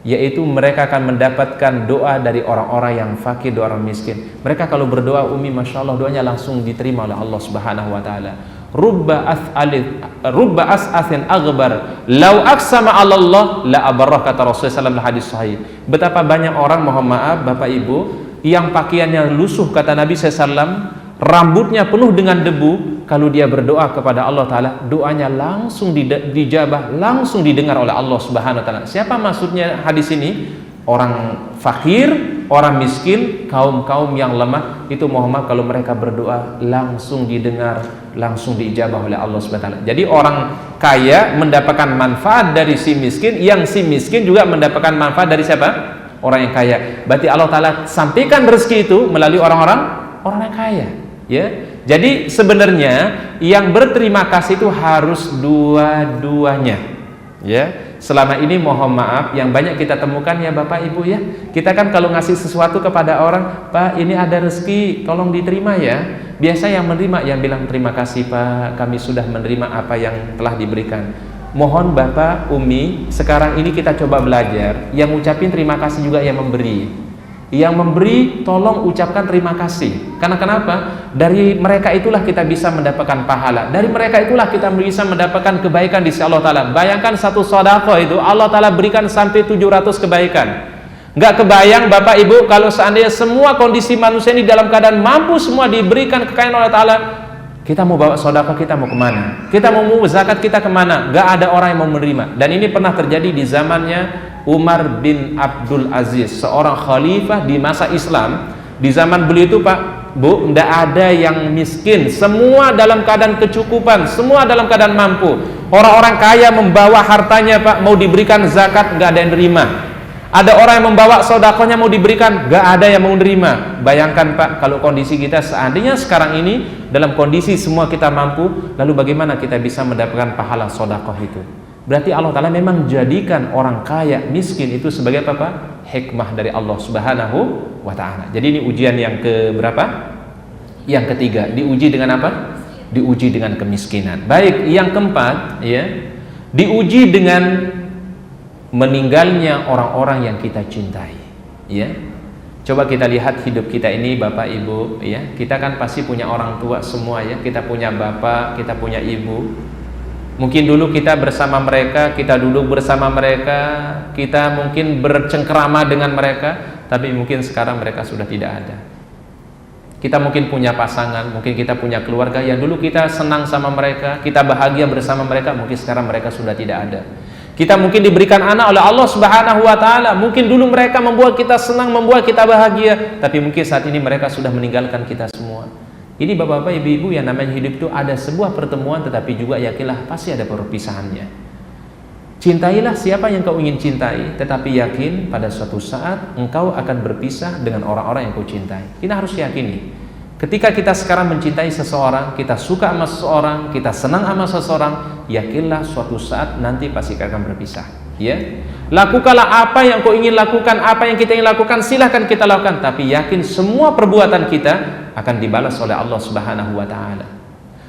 [SPEAKER 1] Yaitu mereka akan mendapatkan doa dari orang-orang yang fakir, doa orang miskin. Mereka kalau berdoa Masya Allah, doanya langsung diterima oleh Allah Subhanahu wa taala. Rubba as'athin aghbar law aqsama 'ala Allah la abarrah, kata Rasulullah SAW hadis sahih. Betapa banyak orang, mohon maaf Bapak Ibu, yang pakaiannya lusuh, kata Nabi SAW, rambutnya penuh dengan debu, kalau dia berdoa kepada Allah taala, doanya langsung dijabah, langsung didengar oleh Allah Subhanahu wa taala. Siapa maksudnya hadis ini? Orang fakir, orang miskin, kaum-kaum yang lemah, itu mohon maaf kalau mereka berdoa langsung didengar, langsung diijabah oleh Allah Subhanahu wa taala. Jadi orang kaya mendapatkan manfaat dari si miskin, yang si miskin juga mendapatkan manfaat dari siapa? Orang yang kaya. Berarti Allah taala sampaikan rezeki itu melalui orang yang kaya, ya. Jadi sebenarnya yang berterima kasih itu harus dua-duanya, ya. Selama ini mohon maaf yang banyak kita temukan ya Bapak Ibu ya, kita kan kalau ngasih sesuatu kepada orang, Pak ini ada rezeki, tolong diterima ya. Biasa yang menerima yang bilang terima kasih Pak, kami sudah menerima apa yang telah diberikan. Mohon Bapak, Umi, sekarang ini kita coba belajar, yang ucapin terima kasih juga yang memberi. Yang memberi tolong ucapkan terima kasih. Karena kenapa? Dari mereka itulah kita bisa mendapatkan pahala. Dari mereka itulah kita bisa mendapatkan kebaikan di sisi Allah taala. Bayangkan satu sedekah itu Allah taala berikan sampai 700 kebaikan. Nggak kebayang Bapak Ibu kalau seandainya semua kondisi manusia ini dalam keadaan mampu semua diberikan kekayaan Allah taala, kita mau bawa sedekah, kita mau kemana? Kita mau zakat, kita kemana? Nggak ada orang yang mau menerima. Dan ini pernah terjadi di zamannya Umar bin Abdul Aziz, seorang khalifah di masa Islam. Di zaman beliau itu Pak, Bu, tidak ada yang miskin, semua dalam keadaan kecukupan, semua dalam keadaan mampu. Orang-orang kaya membawa hartanya Pak, mau diberikan zakat, nggak ada yang nerima. Ada orang yang membawa sedekahnya mau diberikan, nggak ada yang mau nerima. Bayangkan Pak, kalau kondisi kita seandainya sekarang ini dalam kondisi semua kita mampu, lalu bagaimana kita bisa mendapatkan pahala sedekah itu? Berarti Allah Ta'ala memang jadikan orang kaya, miskin itu sebagai apa Pak? Hikmah dari Allah Subhanahu wa Ta'ala. Jadi ini ujian yang keberapa? Yang ketiga. Diuji dengan apa? Diuji dengan kemiskinan. Baik, yang keempat ya, diuji dengan meninggalnya orang-orang yang kita cintai, ya. Coba kita lihat hidup kita ini Bapak Ibu, ya. Kita kan pasti punya orang tua semua ya. Kita punya bapak, kita punya ibu. Mungkin dulu kita bersama mereka, kita duduk bersama mereka, kita mungkin bercengkerama dengan mereka, tapi mungkin sekarang mereka sudah tidak ada. Kita mungkin punya pasangan, mungkin kita punya keluarga yang dulu kita senang sama mereka, kita bahagia bersama mereka, mungkin sekarang mereka sudah tidak ada. Kita mungkin diberikan anak oleh Allah Subhanahu wa Ta'ala, mungkin dulu mereka membuat kita senang, membuat kita bahagia, tapi mungkin saat ini mereka sudah meninggalkan kita semua. Ini bapak-bapak, ibu-ibu, yang namanya hidup itu ada sebuah pertemuan, tetapi juga yakinlah pasti ada perpisahannya. Cintailah siapa yang kau ingin cintai, tetapi yakin pada suatu saat engkau akan berpisah dengan orang-orang yang kau cintai. Kita harus yakini, ketika kita sekarang mencintai seseorang, kita suka sama seseorang, kita senang sama seseorang, yakinlah suatu saat nanti pasti akan berpisah. Ya, lakukanlah apa yang kau ingin lakukan, apa yang kita ingin lakukan, silahkan kita lakukan, tapi yakin semua perbuatan kita akan dibalas oleh Allah Subhanahu wa taala.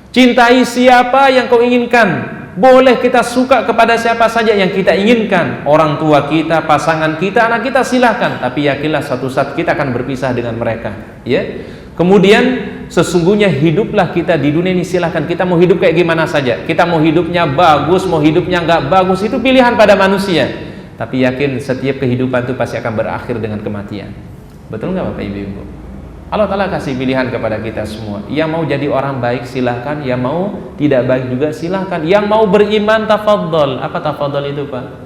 [SPEAKER 1] Cintai siapa yang kau inginkan. Boleh kita suka kepada siapa saja yang kita inginkan, orang tua kita, pasangan kita, anak kita, silahkan, tapi yakinlah suatu saat kita akan berpisah dengan mereka. Ya. Kemudian sesungguhnya hiduplah kita di dunia ini, silahkan kita mau hidup kayak gimana saja. Kita mau hidupnya bagus, mau hidupnya nggak bagus, itu pilihan pada manusia. Tapi yakin setiap kehidupan itu pasti akan berakhir dengan kematian. Betul nggak Bapak Ibu? Allah Ta'ala kasih pilihan kepada kita semua. Yang mau jadi orang baik silahkan, yang mau tidak baik juga silahkan. Yang mau beriman tafadhol. Apa tafadhol itu Pak?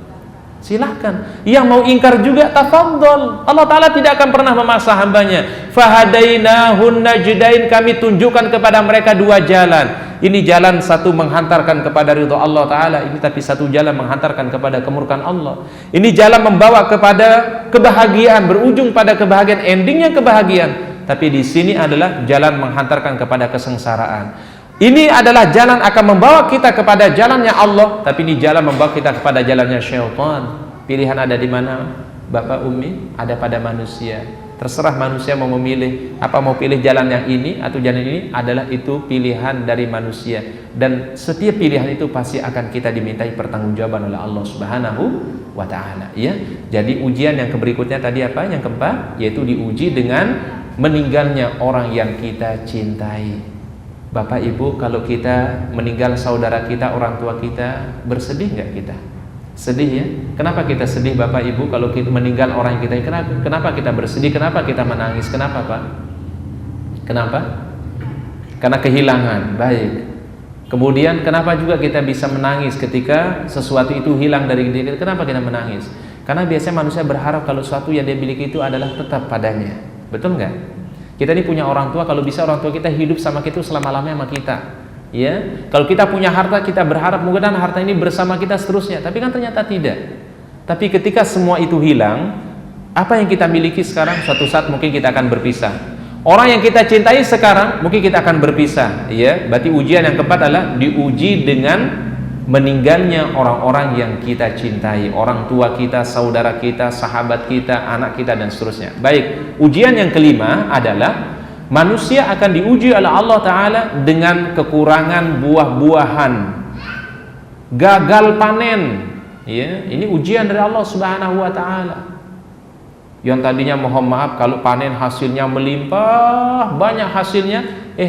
[SPEAKER 1] Silahkan. Yang mau ingkar juga tafadhol. Allah Ta'ala tidak akan pernah memaksa hambanya. Fahadainahun najdain, kami tunjukkan kepada mereka dua jalan. Ini jalan satu menghantarkan kepada ridha Allah Ta'ala, ini tapi satu jalan menghantarkan kepada kemurkaan Allah. Ini jalan membawa kepada kebahagiaan, berujung pada kebahagiaan, endingnya kebahagiaan. Tapi di sini adalah jalan menghantarkan kepada kesengsaraan. Ini adalah jalan akan membawa kita kepada jalannya Allah, tapi ini jalan membawa kita kepada jalannya syaitan. Pilihan ada di mana Bapak Umi? Ada pada manusia. Terserah manusia mau memilih, apa mau pilih jalan yang ini atau jalan ini, adalah itu pilihan dari manusia. Dan setiap pilihan itu pasti akan kita dimintai pertanggungjawaban oleh Allah Subhanahu wa ta'ala. Ya. Jadi ujian yang berikutnya tadi apa? Yang keempat, yaitu diuji dengan meninggalnya orang yang kita cintai. Bapak Ibu, kalau kita meninggal saudara kita, orang tua kita, bersedih nggak kita? Sedih ya? Kenapa kita sedih Bapak Ibu kalau kita meninggal orang yang kita? Kenapa kita bersedih? Kenapa kita menangis? Kenapa Pak? Kenapa? Karena kehilangan. Baik. Kemudian kenapa juga kita bisa menangis ketika sesuatu itu hilang dari diri kita? Kenapa kita menangis? Karena biasanya manusia berharap kalau sesuatu yang dia miliki itu adalah tetap padanya. Betul nggak? Kita ini punya orang tua, kalau bisa orang tua kita hidup sama kita selama-lamanya sama kita. Ya, kalau kita punya harta, kita berharap mudah-mudahan harta ini bersama kita seterusnya. Tapi kan ternyata tidak. Tapi ketika semua itu hilang, apa yang kita miliki sekarang, suatu saat mungkin kita akan berpisah. Orang yang kita cintai sekarang, mungkin kita akan berpisah. Ya, berarti ujian yang keempat adalah diuji dengan meninggalnya orang-orang yang kita cintai, orang tua kita, saudara kita, sahabat kita, anak kita, dan seterusnya. Baik, ujian yang kelima adalah manusia akan diuji oleh Allah Ta'ala dengan kekurangan buah-buahan, gagal panen. Ya, ini ujian dari Allah Subhanahu wa Ta'ala. Yang tadinya mohon maaf kalau panen hasilnya melimpah, banyak hasilnya,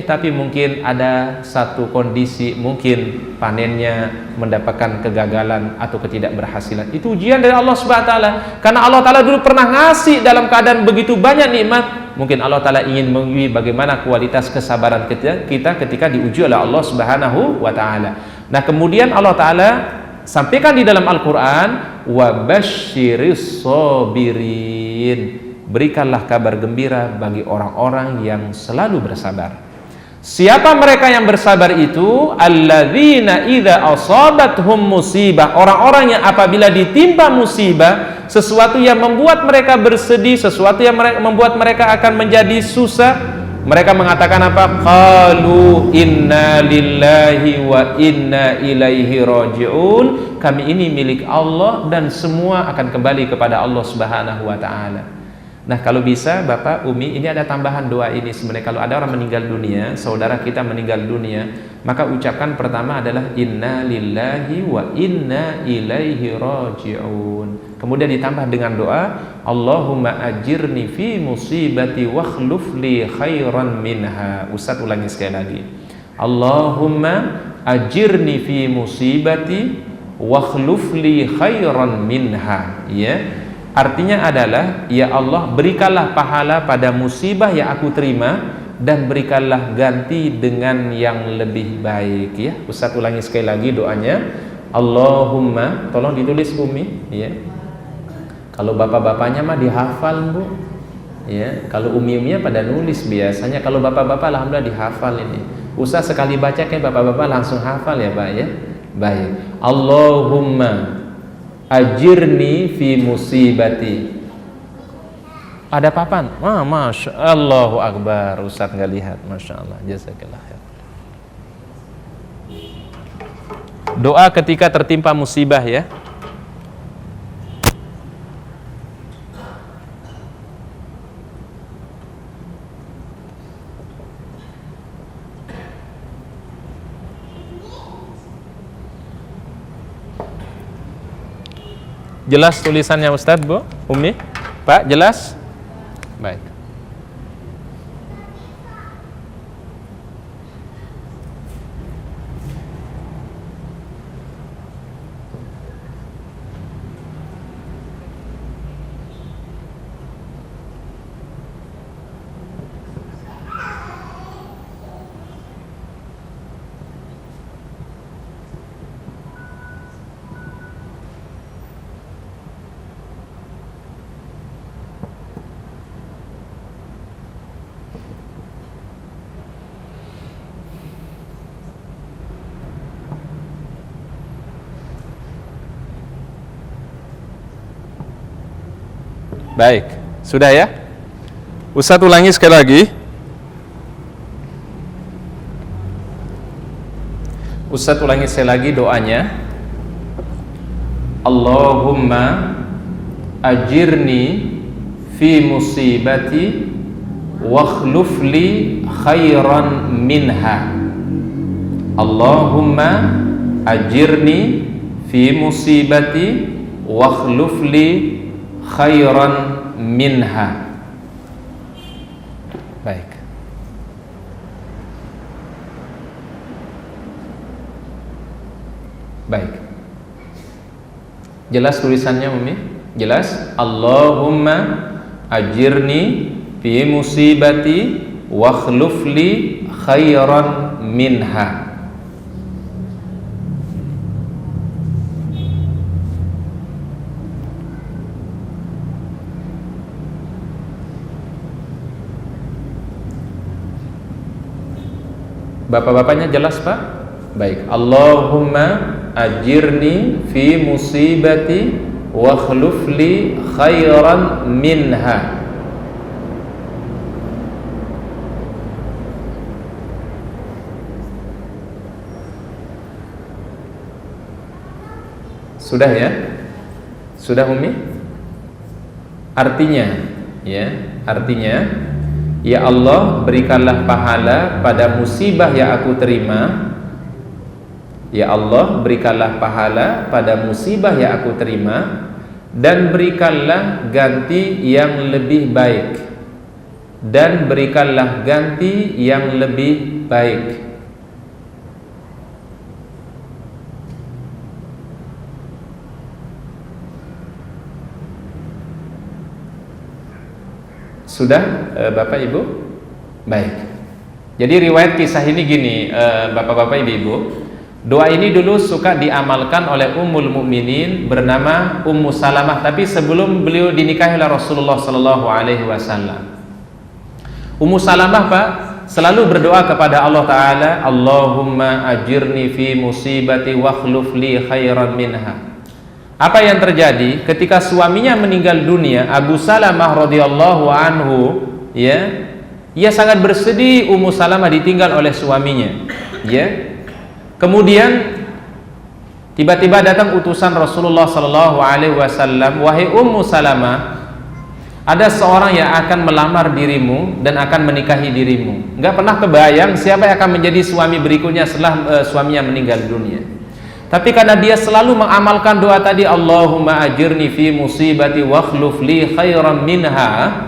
[SPEAKER 1] tapi mungkin ada satu kondisi, mungkin panennya mendapatkan kegagalan atau ketidakberhasilan. Itu ujian dari Allah Subhanahu wa Ta'ala. Karena Allah Ta'ala dulu pernah ngasih dalam keadaan begitu banyak nikmat. Mungkin Allah Ta'ala ingin menguji bagaimana kualitas kesabaran kita ketika diuji oleh Allah Subhanahu wa Ta'ala. Nah, kemudian Allah Ta'ala sampaikan di dalam Al-Quran, wa basyiris sabirin, berikanlah kabar gembira bagi orang-orang yang selalu bersabar. Siapa mereka yang bersabar itu? Alladzina idza asabathum musibah, orang-orang yang apabila ditimpa musibah, sesuatu yang membuat mereka bersedih, sesuatu yang membuat mereka akan menjadi susah, mereka mengatakan apa? Qalu inna lillahi wa inna ilaihi raji'un, kami ini milik Allah dan semua akan kembali kepada Allah Subhanahu wa Ta'ala. Nah, kalau bisa Bapak Umi, ini ada tambahan doa ini sebenarnya. Kalau ada orang meninggal dunia, saudara kita meninggal dunia, maka ucapkan pertama adalah inna lillahi wa inna ilaihi raji'un. Kemudian ditambah dengan doa, Allahumma ajirni fi musibati wakhluf li khairan minha. Ustaz ulangi sekali lagi. Allahumma ajirni fi musibati wakhluf li khairan minha. Ya. Artinya adalah, ya Allah, berikanlah pahala pada musibah yang aku terima dan berikanlah ganti dengan yang lebih baik. Ya, Ustaz ulangi sekali lagi doanya. Allahumma, tolong ditulis Umi. Ya. Kalau bapak-bapaknya mah dihafal Bu. Ya, kalau umi-uminya pada nulis biasanya. Kalau bapak-bapak alhamdulillah dihafal ini. Ustaz sekali baca kayak bapak-bapak langsung hafal ya Pak ya. Baik. Allahumma ajirni fi musibati. Ada papan? Masya Allah, Allahu Akbar. Ustaz nggak lihat, Masya Allah. Jazakallah khair. Doa ketika tertimpa musibah ya. Jelas tulisannya Ustadz, Bu, Umi, Pak, jelas? Baik. Baik, sudah ya? Ustadz ulangi sekali lagi. Ustadz ulangi sekali lagi doanya. Allahumma ajirni fi musibati wakhluf li khairan minha. Allahumma ajirni fi musibati wakhluf li khairan minha. Baik. Baik. Jelas tulisannya, Umi? Jelas? Allahumma ajirni fi musibati wakhluf li khairan minha. Bapak-bapaknya jelas, Pak? Baik. Allahumma ajirni fi musibati wa akhluf li khairan minha. Sudah ya? Sudah, Umi? Artinya, ya Allah, berikanlah pahala pada musibah yang aku terima. Ya Allah, berikanlah pahala pada musibah yang aku terima, dan berikanlah ganti yang lebih baik. Dan berikanlah ganti yang lebih baik. Sudah, Bapak Ibu? Baik. Jadi riwayat kisah ini gini, Bapak-bapak Ibu-ibu. Doa ini dulu suka diamalkan oleh Ummul Mukminin bernama Ummu Salamah, tapi sebelum beliau dinikahi oleh Rasulullah sallallahu alaihi wasallam. Ummu Salamah, Pak, selalu berdoa kepada Allah Ta'ala, Allahumma ajirni fi musibati wakhluf li khairan minha. Apa yang terjadi ketika suaminya meninggal dunia, Abu Salamah radhiyallahu anhu, ia sangat bersedih Ummu Salamah ditinggal oleh suaminya. Kemudian tiba-tiba datang utusan Rasulullah sallallahu alaihi wasallam, wahai Ummu Salamah, ada seorang yang akan melamar dirimu dan akan menikahi dirimu. Enggak pernah kebayang siapa yang akan menjadi suami berikutnya setelah suaminya meninggal dunia. Tapi karena dia selalu mengamalkan doa tadi, Allahumma ajirni fi musibati wakhluf li khairan minha,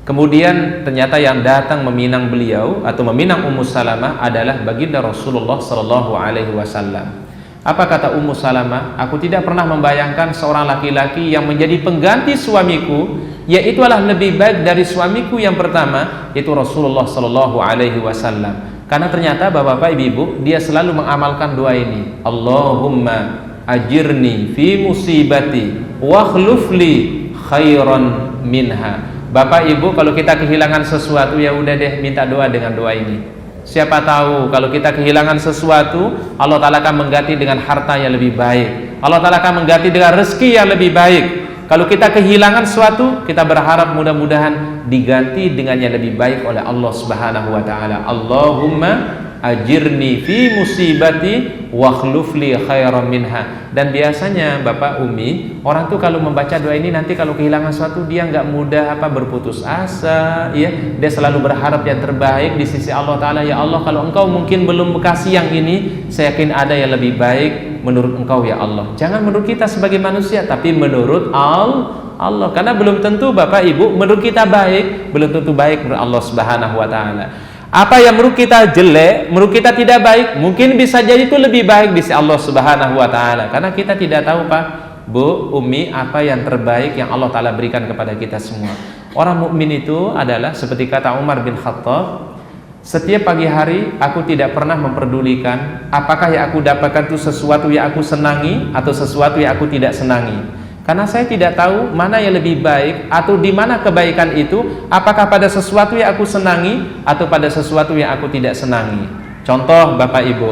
[SPEAKER 1] kemudian ternyata yang datang meminang beliau atau meminang Ummu Salamah adalah baginda Rasulullah sallallahu alaihi wasallam. Apa kata Ummu Salamah? Aku tidak pernah membayangkan seorang laki-laki yang menjadi pengganti suamiku, yaitu adalah lebih baik dari suamiku yang pertama, yaitu Rasulullah sallallahu alaihi wasallam. Karena ternyata Bapak-bapak Ibu, dia selalu mengamalkan doa ini, Allahumma ajirni fi musibati wakhluf li khairan minha. Bapak Ibu, kalau kita kehilangan sesuatu, ya udah deh, minta doa dengan doa ini. Siapa tahu kalau kita kehilangan sesuatu, Allah Ta'ala akan mengganti dengan harta yang lebih baik. Allah Ta'ala akan mengganti dengan rezeki yang lebih baik. Kalau kita kehilangan sesuatu, kita berharap mudah-mudahan diganti dengan yang lebih baik oleh Allah Subhanahu wa Ta'ala. Allahumma ajirni fi musibati wakhluf li khairan minha. Dan biasanya Bapak Umi, orang tuh kalau membaca doa ini nanti kalau kehilangan sesuatu, dia nggak mudah berputus asa, ya. Dia selalu berharap yang terbaik di sisi Allah Ta'ala. Ya Allah, kalau Engkau mungkin belum kasih yang ini, saya yakin ada yang lebih baik menurut Engkau ya Allah. Jangan menurut kita sebagai manusia, tapi menurut Allah. Karena belum tentu Bapak Ibu menurut kita baik, belum tentu baik menurut Allah Subhanahu wa taala. Apa yang menurut kita jelek, menurut kita tidak baik, mungkin bisa jadi itu lebih baik di sisi Allah Subhanahu wa taala. Karena kita tidak tahu Pak, Bu, Umi, apa yang terbaik yang Allah taala berikan kepada kita semua. Orang mukmin itu adalah seperti kata Umar bin Khattab, setiap pagi hari aku tidak pernah memperdulikan apakah yang aku dapatkan itu sesuatu yang aku senangi atau sesuatu yang aku tidak senangi. Karena saya tidak tahu mana yang lebih baik atau di mana kebaikan itu, apakah pada sesuatu yang aku senangi atau pada sesuatu yang aku tidak senangi. Contoh Bapak Ibu,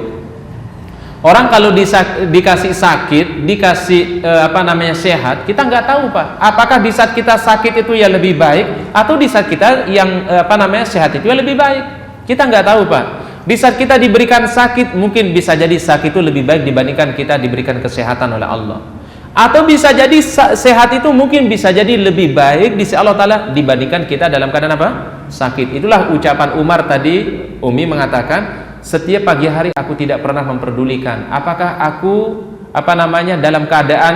[SPEAKER 1] orang kalau dikasih sakit, dikasih sehat, kita nggak tahu Pak, apakah di saat kita sakit itu yang lebih baik atau di saat kita yang sehat itu yang lebih baik. Kita nggak tahu Pak. Di saat kita diberikan sakit, mungkin bisa jadi sakit itu lebih baik dibandingkan kita diberikan kesehatan oleh Allah. Atau bisa jadi sehat itu mungkin bisa jadi lebih baik di sisi Allah Ta'ala dibandingkan kita dalam keadaan apa? Sakit. Itulah ucapan Umar tadi. Umi mengatakan, setiap pagi hari aku tidak pernah memperdulikan apakah aku dalam keadaan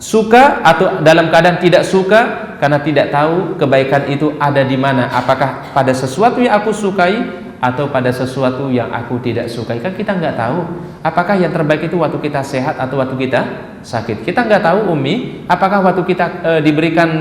[SPEAKER 1] suka atau dalam keadaan tidak suka, karena tidak tahu kebaikan itu ada di mana, apakah pada sesuatu yang aku sukai atau pada sesuatu yang aku tidak sukai. Kan kita nggak tahu apakah yang terbaik itu waktu kita sehat atau waktu kita sakit. Kita nggak tahu Umi, apakah waktu kita diberikan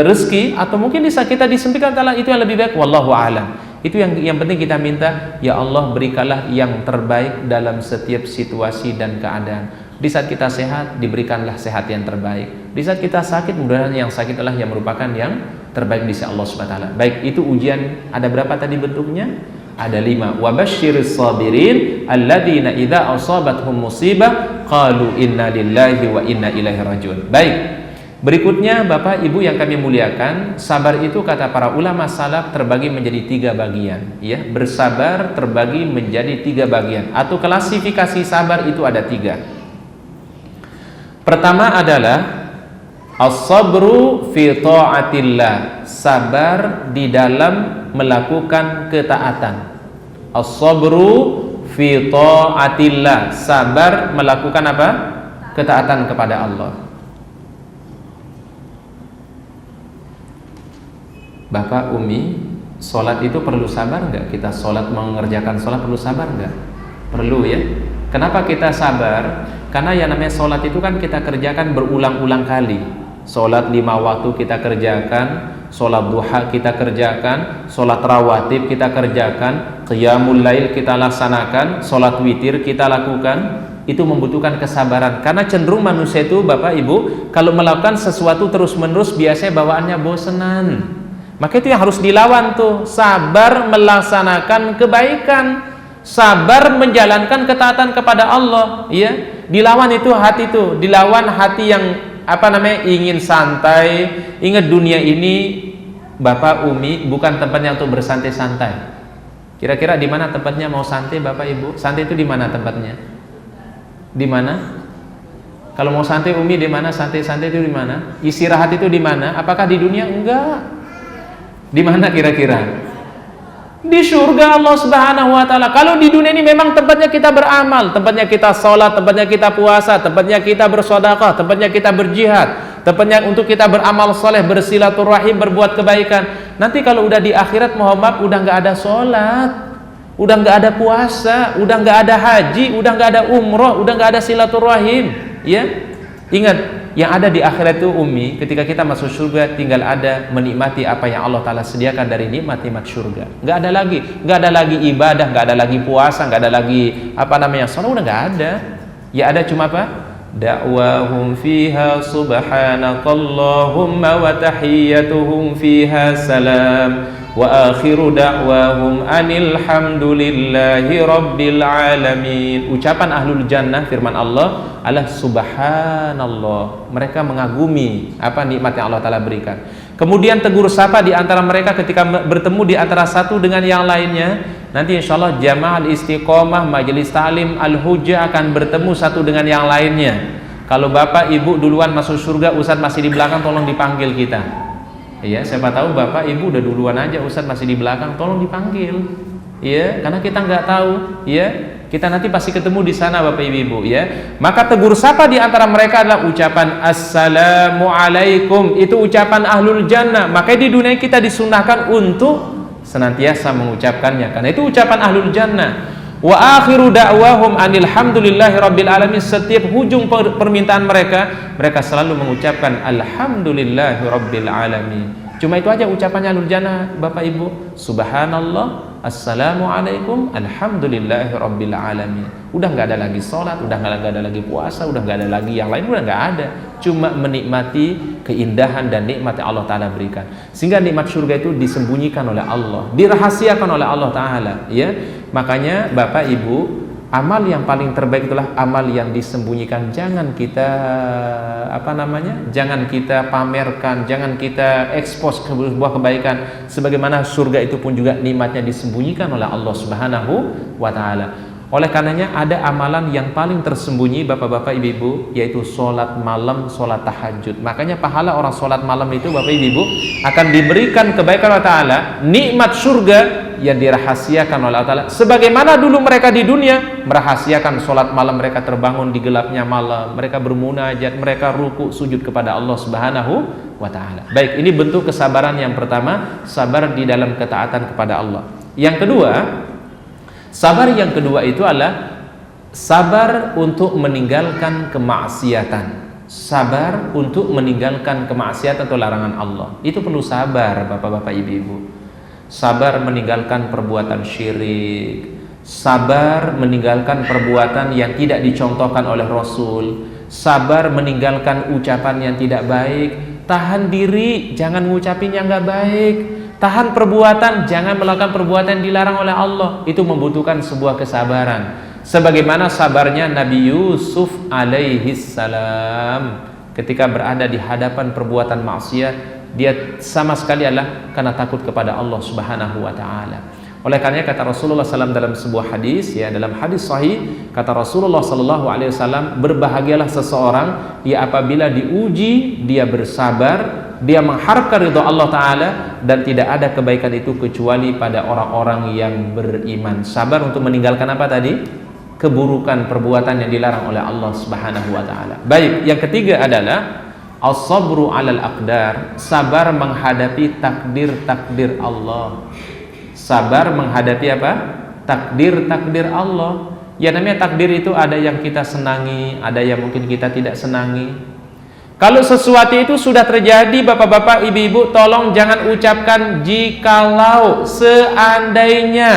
[SPEAKER 1] rezeki atau mungkin di saat kita disempitkan Allah itu yang lebih baik. Wallahu a'lam. Itu yang penting kita minta, ya Allah berikanlah yang terbaik dalam setiap situasi dan keadaan. Di saat kita sehat, diberikanlah sehat yang terbaik. Di saat kita sakit, mudah-mudahan yang sakit adalah yang merupakan yang terbaik di sisi Allah Subhanahu wa taala. Baik, itu ujian ada berapa tadi bentuknya? Ada 5. Wa basyiris sabirin alladzina idza asabathum musibah qalu inna lillahi wa inna ilaihi rajiun. Baik. Berikutnya Bapak Ibu yang kami muliakan, sabar itu kata para ulama salaf terbagi menjadi 3 bagian, ya. Bersabar terbagi menjadi 3 bagian atau klasifikasi sabar itu ada 3. Pertama adalah as-sabru fi ta'atillah, sabar di dalam melakukan ketaatan. As-sabru fi ta'atillah, sabar melakukan apa? Ketaatan kepada Allah. Bapak, Umi, sholat itu perlu sabar enggak? Kita sholat, mengerjakan sholat perlu sabar enggak? Perlu ya. Kenapa kita sabar? Karena yang namanya sholat itu kan kita kerjakan berulang-ulang kali. Sholat 5 waktu kita kerjakan, sholat duha kita kerjakan, sholat rawatib kita kerjakan, qiyamul lail kita laksanakan, sholat witir kita lakukan. Itu membutuhkan kesabaran. Karena cenderung manusia itu Bapak Ibu, kalau melakukan sesuatu terus-menerus biasanya bawaannya bosenan. Maka itu yang harus dilawan tuh, sabar melaksanakan kebaikan, sabar menjalankan ketaatan kepada Allah, ya. Dilawan itu hati itu, dilawan hati yang ingin santai. Ingat dunia ini Bapak, Umi, bukan tempatnya untuk bersantai-santai. Kira-kira di mana tempatnya mau santai Bapak Ibu? Santai itu di mana tempatnya? Di mana? Kalau mau santai Umi di mana? Santai-santai itu di mana? Istirahat itu di mana? Apakah di dunia? Enggak. Di mana kira-kira? Di surga Allah Subhanahu wa taala. Kalau di dunia ini memang tempatnya kita beramal, tempatnya kita sholat, tempatnya kita puasa, tempatnya kita bersedekah, tempatnya kita berjihad, tempatnya untuk kita beramal soleh, bersilaturahim, berbuat kebaikan. Nanti kalau udah di akhirat, mohon maaf, udah nggak ada sholat, udah nggak ada puasa, udah nggak ada haji, udah nggak ada umroh, udah nggak ada silaturahim, ya. Ingat, yang ada di akhirat itu Umi, ketika kita masuk surga tinggal ada menikmati apa yang Allah Ta'ala sediakan dari nikmat-nikmat surga. Nggak ada lagi ibadah, nggak ada lagi puasa, nggak ada lagi sholat, udah nggak ada. Ya ada cuma apa? Da'wahum fiha subhanakallahumma wa tahiyyatuhum fiha salam wa akhiru da'wahum anil hamdulillahi rabbil alamin. Ucapan ahlul jannah, firman Allah adalah subhanallah, mereka mengagumi apa nikmat yang Allah Ta'ala berikan. Kemudian tegur sapa di antara mereka ketika bertemu di antara satu dengan yang lainnya. Nanti insyaallah jamaah istiqomah, majelis ta'lim al-hujjah akan bertemu satu dengan yang lainnya. Kalau Bapak Ibu duluan masuk surga, Ustaz masih di belakang, tolong dipanggil kita. Ya, siapa tahu Bapak Ibu udah duluan aja, Ustaz masih di belakang, tolong dipanggil. Ya, karena kita nggak tahu, ya. Kita nanti pasti ketemu di sana Bapak Ibu ya. Maka tegur sapa di antara mereka adalah ucapan Assalamualaikum. Itu ucapan ahlul jannah. Maka di dunia kita disunahkan untuk senantiasa mengucapkannya, karena itu ucapan ahlul jannah. Wa akhiru da'wahum anil hamdulillahi rabbil alamin. Setiap hujung permintaan mereka selalu mengucapkan alhamdulillahi rabbil alamin. Cuma itu aja ucapannya ahlul jannah Bapak Ibu. Subhanallah, assalamualaikum, alhamdulillahi rabbil alamin. Udah nggak ada lagi sholat, udah nggak ada lagi puasa, udah nggak ada lagi yang lain, udah nggak ada. Cuma menikmati keindahan dan nikmat yang Allah Ta'ala berikan. Sehingga nikmat surga itu disembunyikan oleh Allah, dirahasiakan oleh Allah Ta'ala ya. Makanya Bapak Ibu, amal yang paling terbaik itulah amal yang disembunyikan. Jangan kita jangan kita pamerkan, jangan kita ekspos ke sebuah kebaikan. Sebagaimana surga itu pun juga nikmatnya disembunyikan oleh Allah Subhanahu wa Ta'ala. Oleh karenanya ada amalan yang paling tersembunyi Bapak-bapak Ibu-ibu, yaitu sholat malam, sholat tahajud. Makanya pahala orang sholat malam itu Bapak Ibu akan diberikan kebaikan Allah Ta'ala, nikmat surga yang dirahasiakan oleh Allah Ta'ala. Sebagaimana dulu mereka di dunia merahasiakan sholat malam, mereka terbangun di gelapnya malam, mereka bermunajat, mereka ruku sujud kepada Allah Subhanahu wa Ta'ala. Baik, ini bentuk kesabaran yang pertama, sabar di dalam ketaatan kepada Allah. Yang kedua, sabar yang kedua itu adalah sabar untuk meninggalkan kemaksiatan. Sabar untuk meninggalkan kemaksiatan atau larangan Allah. Itu perlu sabar Bapak-bapak Ibu-ibu. Sabar meninggalkan perbuatan syirik, sabar meninggalkan perbuatan yang tidak dicontohkan oleh Rasul, sabar meninggalkan ucapan yang tidak baik, tahan diri, jangan ngucapin yang nggak baik, tahan perbuatan, jangan melakukan perbuatan yang dilarang oleh Allah. Itu membutuhkan sebuah kesabaran. Sebagaimana sabarnya Nabi Yusuf alaihi salam ketika berada di hadapan perbuatan maksiat, dia sama sekali adalah karena takut kepada Allah Subhanahu wa Ta'ala. Oleh karenanya kata Rasulullah SAW dalam sebuah hadis, ya, dalam hadis sahih, kata Rasulullah SAW, berbahagialah seseorang ya apabila diuji dia bersabar, dia mengharapkan ridha Allah Ta'ala, dan tidak ada kebaikan itu kecuali pada orang-orang yang beriman. Sabar untuk meninggalkan apa tadi? Keburukan perbuatan yang dilarang oleh Allah Subhanahu wa Ta'ala. Baik, yang ketiga adalah as-sabru 'alal aqdar, sabar menghadapi takdir-takdir Allah. Sabar menghadapi apa? Takdir-takdir Allah. Ya namanya takdir itu ada yang kita senangi, ada yang mungkin kita tidak senangi. Kalau sesuatu itu sudah terjadi Bapak-bapak, Ibu-ibu, tolong jangan ucapkan jikalau, seandainya.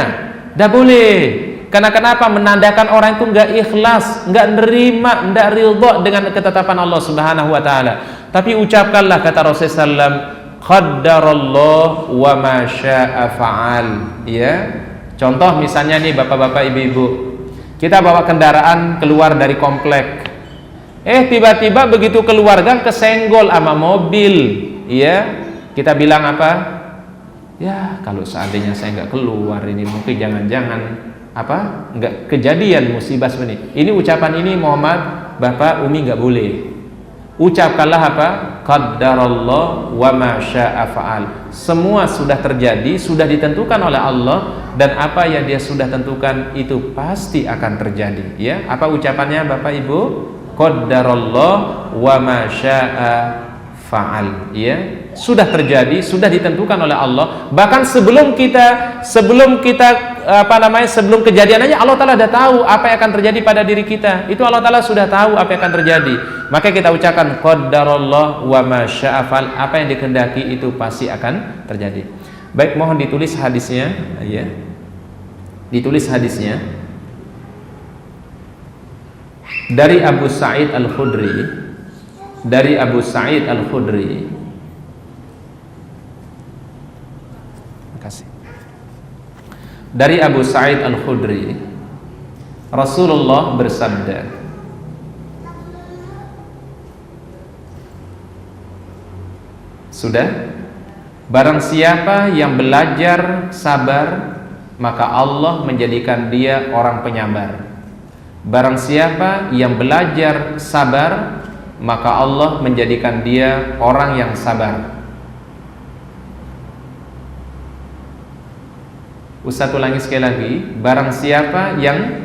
[SPEAKER 1] Tidak boleh. Karena kenapa? Menandakan orang itu nggak ikhlas, nggak nerima, nggak ridho dengan ketetapan Allah Subhanahu wa Ta'ala. Tapi ucapkanlah, kata Rasulullah SAW, qaddarallah wa ma syaa fa'al. Ya. Contoh misalnya nih Bapak-bapak, Ibu-ibu, kita bawa kendaraan keluar dari komplek. Tiba-tiba begitu keluarga kesenggol sama mobil. Ya. Kita bilang apa? Ya, kalau seandainya saya nggak keluar ini mungkin jangan-jangan nggak kejadian musibah seperti ini. Ini ucapan ini Muhammad, Bapak, Umi nggak boleh. Ucapkanlah apa? Qaddarallah wa ma syaa fa'al. Semua sudah terjadi, sudah ditentukan oleh Allah, dan apa yang Dia sudah tentukan itu pasti akan terjadi. Ya, apa ucapannya Bapak Ibu? Qaddarallah wa ma syaa fa'al. Ya, sudah terjadi, sudah ditentukan oleh Allah. Bahkan sebelum kejadiannya Allah Ta'ala sudah tahu apa yang akan terjadi pada diri kita. Itu Allah Ta'ala sudah tahu apa yang akan terjadi. Maka kita ucapkan qaddarallah wa ma syaa fa'al. Apa yang dikehendaki itu pasti akan terjadi. Baik, mohon ditulis hadisnya, ya. Ditulis hadisnya dari Abu Sa'id Al-Khudri. Dari Abu Sa'id Al-Khudri. Makasih. Dari Abu Sa'id Al-Khudri, Rasulullah bersabda, sudah, barang siapa yang belajar sabar, maka Allah menjadikan dia orang penyabar. Barang siapa yang belajar sabar, maka Allah menjadikan dia orang yang sabar. Ustaz ulangi sekali lagi. Barang siapa yang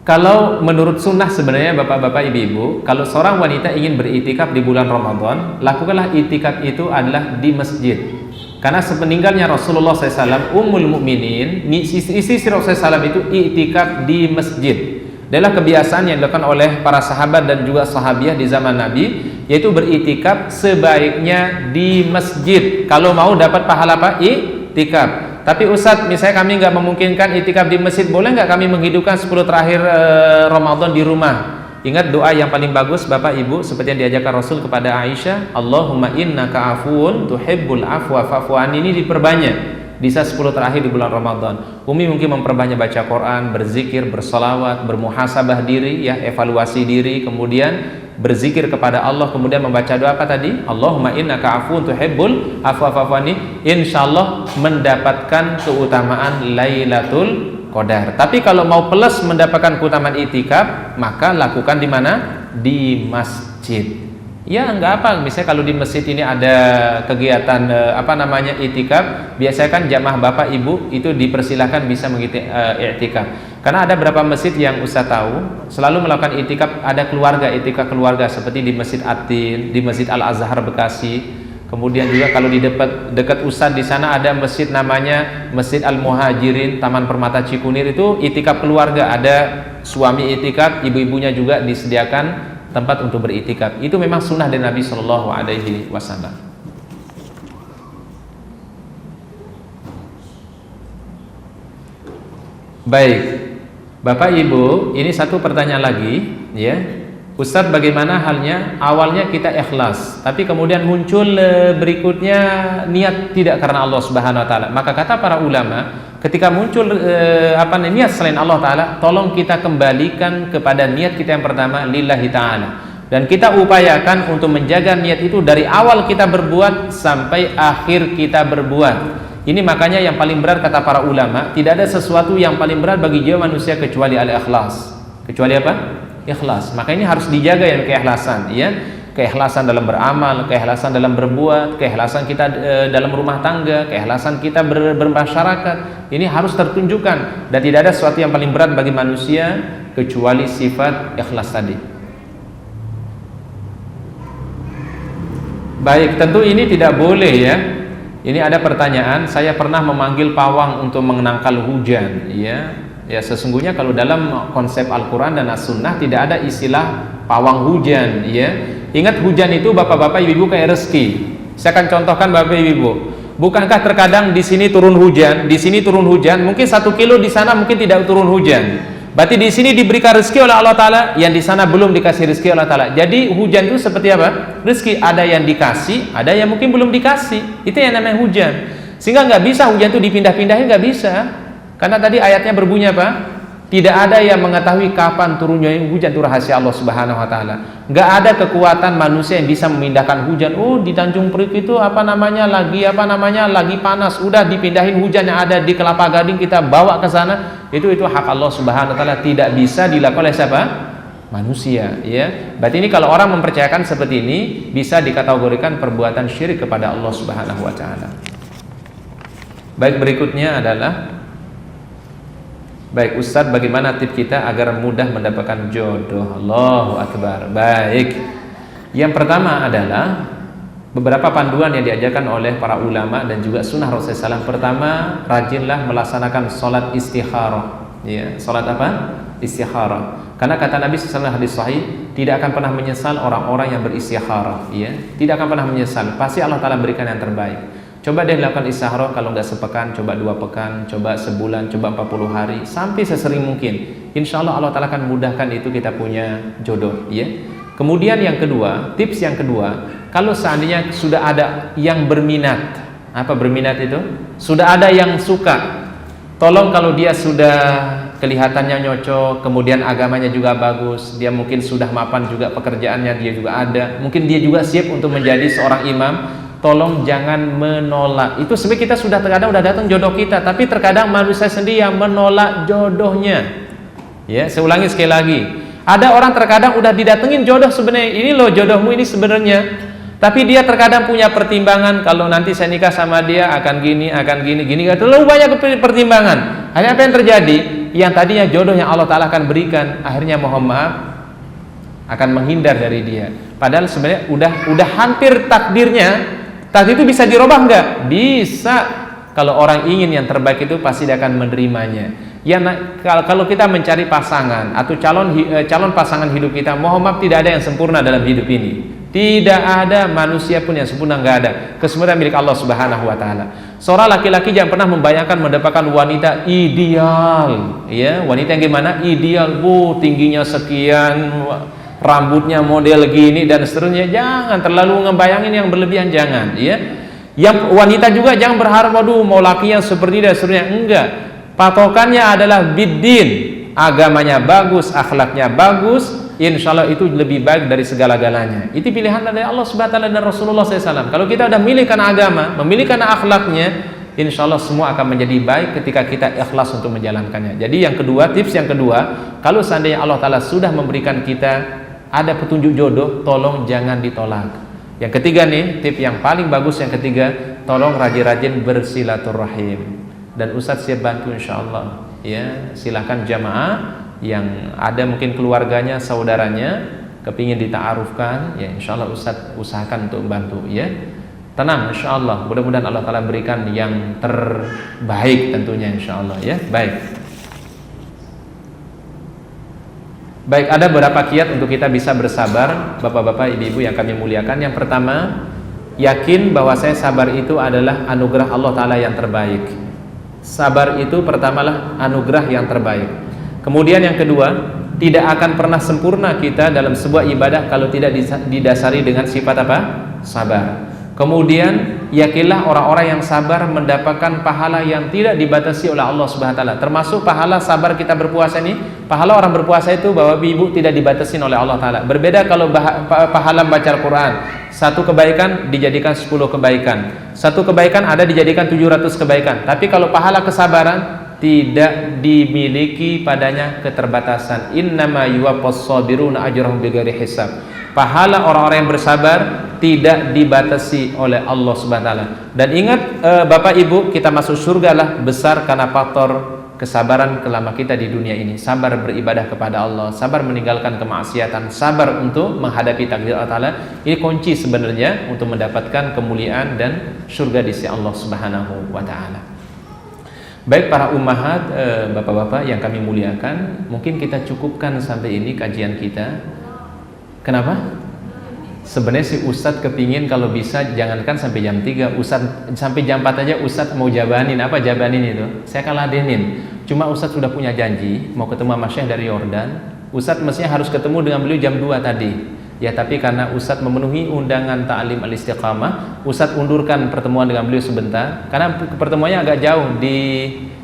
[SPEAKER 1] Kalau menurut sunnah sebenarnya bapak-bapak ibu-ibu, kalau seorang wanita ingin beriktikaf di bulan Ramadan, lakukanlah iktikaf itu adalah di masjid. Karena sepeninggalnya Rasulullah SAW, Ummul Mukminin, istri Rasulullah SAW itu iktikaf di masjid. Adalah kebiasaan yang dilakukan oleh para sahabat dan juga sahabiah di zaman Nabi, yaitu beriktikaf sebaiknya di masjid. Kalau mau dapat pahala apa? Iktikaf. Tapi Ustadz, misalnya kami nggak memungkinkan itikaf di masjid, boleh nggak kami menghidupkan 10 terakhir Ramadan di rumah? Ingat doa yang paling bagus Bapak Ibu, seperti yang diajarkan Rasul kepada Aisyah, Allahumma innaka afuun tuhibbul afwa fa'fu anni, ini diperbanyak di saat 10 terakhir di bulan Ramadan. Umi mungkin memperbanyak baca Quran, berzikir, bersolawat, bermuhasabah diri, ya, evaluasi diri, kemudian berzikir kepada Allah, kemudian membaca doa apa tadi? Allahumma innaka afuun tuhibbul afwa fa'fu anni. Insyaallah mendapatkan keutamaan Lailatul Qadar. Tapi kalau mau plus mendapatkan keutamaan itikaf, maka lakukan di mana? Di masjid. Ya enggak apa, misalnya kalau di masjid ini ada kegiatan itikaf, biasanya kan jamaah bapak ibu itu dipersilahkan bisa mengikuti itikaf. Karena ada beberapa masjid yang Ustaz tahu selalu melakukan itikaf, ada keluarga, itikaf keluarga seperti di Masjid Atin, di Masjid Al-Azhar Bekasi. Kemudian juga kalau di dekat Ustaz di sana ada masjid namanya Masjid Al-Muhajirin, Taman Permata Cikunir, itu itikaf keluarga, ada suami itikaf, ibu-ibunya juga disediakan tempat untuk beritikaf. Itu memang sunnah dari Nabi Shallallahu Alaihi Wasallam. Baik, Bapak Ibu, ini satu pertanyaan lagi, ya. Ustadz, bagaimana halnya awalnya kita ikhlas, tapi kemudian muncul berikutnya niat tidak karena Allah Subhanahu Wa Taala. Maka kata para ulama, ketika muncul niat selain Allah Taala, tolong kita kembalikan kepada niat kita yang pertama, lillahi Taala. Dan kita upayakan untuk menjaga niat itu dari awal kita berbuat sampai akhir kita berbuat. Ini makanya yang paling berat kata para ulama, tidak ada sesuatu yang paling berat bagi jiwa manusia kecuali al-ikhlas. Kecuali apa? Ikhlas. Maka ini harus dijaga yang keikhlasan, ya. Keikhlasan dalam beramal, keikhlasan dalam berbuat, keikhlasan kita dalam rumah tangga, keikhlasan kita bermasyarakat. Ini harus tertunjukkan, dan tidak ada sesuatu yang paling berat bagi manusia kecuali sifat ikhlas tadi. Baik, tentu ini tidak boleh, ya. Ini ada pertanyaan, saya pernah memanggil pawang untuk menangkal hujan, ya. Ya, sesungguhnya kalau dalam konsep Al-Quran dan As-Sunnah tidak ada istilah pawang hujan, ya. Ingat, hujan itu bapak-bapak ibu-ibu kayak rezeki. Saya akan contohkan bapak ibu-ibu. Bukankah terkadang di sini turun hujan, di sini turun hujan, mungkin 1 kilo di sana mungkin tidak turun hujan. Berarti di sini diberikan rezeki oleh Allah Taala, yang di sana belum dikasih rezeki oleh Allah Taala. Jadi hujan itu seperti apa? Rezeki, ada yang dikasih, ada yang mungkin belum dikasih. Itu yang namanya hujan. Sehingga nggak bisa hujan itu dipindah-pindahin, nggak bisa. Karena tadi ayatnya berbunyi apa? Tidak ada yang mengetahui kapan turunnya hujan, itu rahasia Allah Subhanahu Wa Taala. Nggak ada kekuatan manusia yang bisa memindahkan hujan. Oh, di Tanjung Priok itu lagi panas, udah dipindahin hujan yang ada di Kelapa Gading, kita bawa ke sana. Itu hak Allah Subhanahu Wa Taala, tidak bisa dilakukan oleh siapa? Manusia, ya. Berarti ini kalau orang mempercayakan seperti ini, bisa dikategorikan perbuatan syirik kepada Allah Subhanahu Wa Taala. Baik, berikutnya adalah, baik Ustadz, bagaimana tips kita agar mudah mendapatkan jodoh? Allahu Akbar. Baik, yang pertama adalah beberapa panduan yang diajarkan oleh para ulama dan juga sunnah Rasulullah SAW. Pertama, rajinlah melaksanakan sholat istikharah, ya. Sholat apa? Istikharah. Karena kata Nabi SAW hadis sahih, tidak akan pernah menyesal orang-orang yang beristikharah, ya. Tidak akan pernah menyesal, pasti Allah Ta'ala berikan yang terbaik. Coba dia lakukan istikharah, kalau nggak sepekan, coba 2 pekan, coba sebulan, coba 40 hari, sampai sesering mungkin. Insya Allah Allah Ta'ala akan mudahkan itu kita punya jodoh, ya. Kemudian yang kedua, tips yang kedua, kalau seandainya sudah ada yang berminat, apa berminat itu? Sudah ada yang suka, tolong kalau dia sudah kelihatannya nyocok, kemudian agamanya juga bagus, dia mungkin sudah mapan juga pekerjaannya, dia juga ada, mungkin dia juga siap untuk menjadi seorang imam, tolong jangan menolak. Itu sebenarnya kita terkadang udah datang jodoh kita, tapi terkadang manusia sendiri yang menolak jodohnya. Ya, saya ulangi sekali lagi. Ada orang terkadang udah didatengin jodoh sebenarnya, ini loh jodohmu ini sebenarnya. Tapi dia terkadang punya pertimbangan, kalau nanti saya nikah sama dia akan gini, gini. Terlalu banyak pertimbangan. Hanya apa yang terjadi? yang tadinya jodoh yang Allah Ta'ala akan berikan, akhirnya mohon maaf akan menghindar dari dia. Padahal sebenarnya udah hampir takdirnya. Takdir itu bisa dirubah enggak? Bisa. Kalau orang ingin yang terbaik itu pasti dia akan menerimanya. Ya, kalau kita mencari pasangan atau calon pasangan hidup kita, mohon maaf tidak ada yang sempurna dalam hidup ini. Tidak ada manusia pun yang sempurna, nggak ada. Kesempurnaan milik Allah Subhanahu wa taala. Seorang laki-laki jangan pernah membayangkan mendapatkan wanita ideal, ya, wanita yang gimana? Ideal, tingginya sekian, rambutnya model gini dan seterusnya. Jangan terlalu ngebayangin yang berlebihan, jangan, ya. Yang wanita juga jangan berharap waduh mau laki yang seperti dan seterusnya. Enggak. Patokannya adalah biddin, agamanya bagus, akhlaknya bagus, insya Allah itu lebih baik dari segala-galanya. Itu pilihan dari Allah Subhanahu wa taala dan Rasulullah SAW. Kalau kita sudah milih karena agama, memilih karena akhlaknya, insya Allah semua akan menjadi baik ketika kita ikhlas untuk menjalankannya. Jadi yang kedua, tips yang kedua, kalau seandainya Allah Ta'ala sudah memberikan kita ada petunjuk jodoh, tolong jangan ditolak. Yang ketiga nih, tip yang paling bagus yang ketiga, tolong rajin-rajin bersilaturahim. Dan Ustadz siap bantu insya Allah, ya. Silahkan jamaah yang ada mungkin keluarganya, saudaranya kepingin dita'arufkan, ya insya Allah Ustadz usahakan untuk membantu, ya. Tenang insya Allah, mudah-mudahan Allah Ta'ala berikan yang terbaik tentunya insya Allah, ya. Baik, ada beberapa kiat untuk kita bisa bersabar, bapak-bapak, ibu-ibu yang kami muliakan. Yang pertama, yakin bahwa saya sabar itu adalah anugerah Allah Ta'ala yang terbaik. Sabar itu pertamalah anugerah yang terbaik. Kemudian yang kedua, tidak akan pernah sempurna kita dalam sebuah ibadah kalau tidak didasari dengan sifat apa? Sabar. Kemudian yakinlah orang-orang yang sabar mendapatkan pahala yang tidak dibatasi oleh Allah Subhanahu wa taala. Termasuk pahala sabar kita berpuasa ini, pahala orang berpuasa itu Bapak Ibu tidak dibatasi oleh Allah Taala. Berbeda kalau pahala membaca Al-Qur'an. Satu kebaikan dijadikan 10 kebaikan. Satu kebaikan ada dijadikan 700 kebaikan. Tapi kalau pahala kesabaran tidak dimiliki padanya keterbatasan. Innama yuwaffas sabiruna ajrahum bighairi hisab. Pahala orang-orang yang bersabar tidak dibatasi oleh Allah Subhanahu wa taala. Dan ingat Bapak Ibu, kita masuk surga lah besar karena faktor kesabaran selama kita di dunia ini. Sabar beribadah kepada Allah, sabar meninggalkan kemaksiatan, sabar untuk menghadapi takdir Allah Ta'ala. Ini kunci sebenarnya untuk mendapatkan kemuliaan dan surga di sisi Allah Subhanahu wa taala. Baik para ummahat, bapak-bapak yang kami muliakan, mungkin kita cukupkan sampai ini kajian kita. Kenapa? Sebenarnya si Ustadz kepingin kalau bisa jangankan sampai jam 3, Ustadz sampai jam 4 aja Ustadz mau jabanin. Apa jabanin itu? Saya akan ladenin. Cuma Ustadz sudah punya janji mau ketemu sama Syekh dari Yordan. Ustadz mestinya harus ketemu dengan beliau jam 2 tadi. Ya, tapi karena Ustadz memenuhi undangan ta'lim al-istiqamah, Ustadz undurkan pertemuan dengan beliau sebentar karena pertemuannya agak jauh.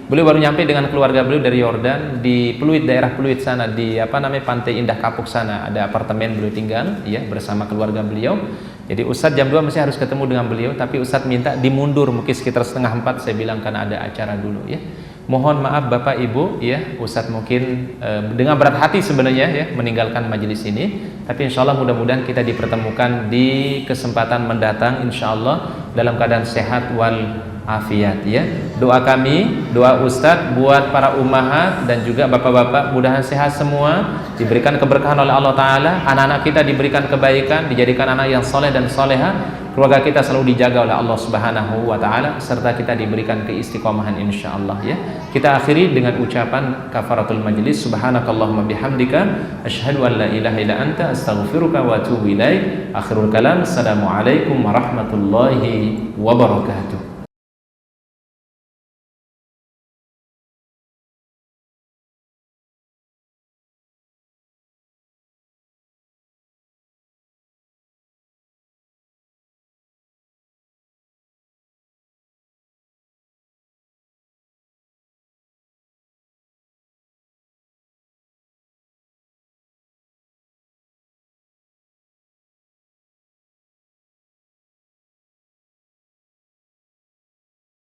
[SPEAKER 1] Beliau baru nyampe dengan keluarga beliau dari Yordan di Pluit, daerah Pluit sana, di Pantai Indah Kapuk sana, ada apartemen beliau tinggal, ya, bersama keluarga beliau. Jadi Ustadz jam 2 mesti harus ketemu dengan beliau, tapi Ustadz minta dimundur mungkin sekitar setengah 4. Saya bilang karena ada acara dulu, ya. Mohon maaf Bapak Ibu, ya, Ustadz mungkin dengan berat hati sebenarnya, ya, meninggalkan majelis ini. Tapi insya Allah mudah-mudahan kita dipertemukan di kesempatan mendatang insya Allah dalam keadaan sehat wal afiat, ya. Doa kami, doa Ustadz buat para ummahat dan juga bapak-bapak, mudahan sehat semua, diberikan keberkahan oleh Allah Ta'ala, anak-anak kita diberikan kebaikan, dijadikan anak yang soleh dan soleha, keluarga kita selalu dijaga oleh Allah Subhanahu wa Ta'ala, serta kita diberikan keistiqomahan insyaallah, ya. Kita akhiri dengan ucapan kafaratul majlis. Subhanakallahumma bihamdika asyhadu an la ilaha illa anta astaghfiruka wa atubu ilaik. Akhirul kalam, assalamualaikum warahmatullahi wabarakatuh.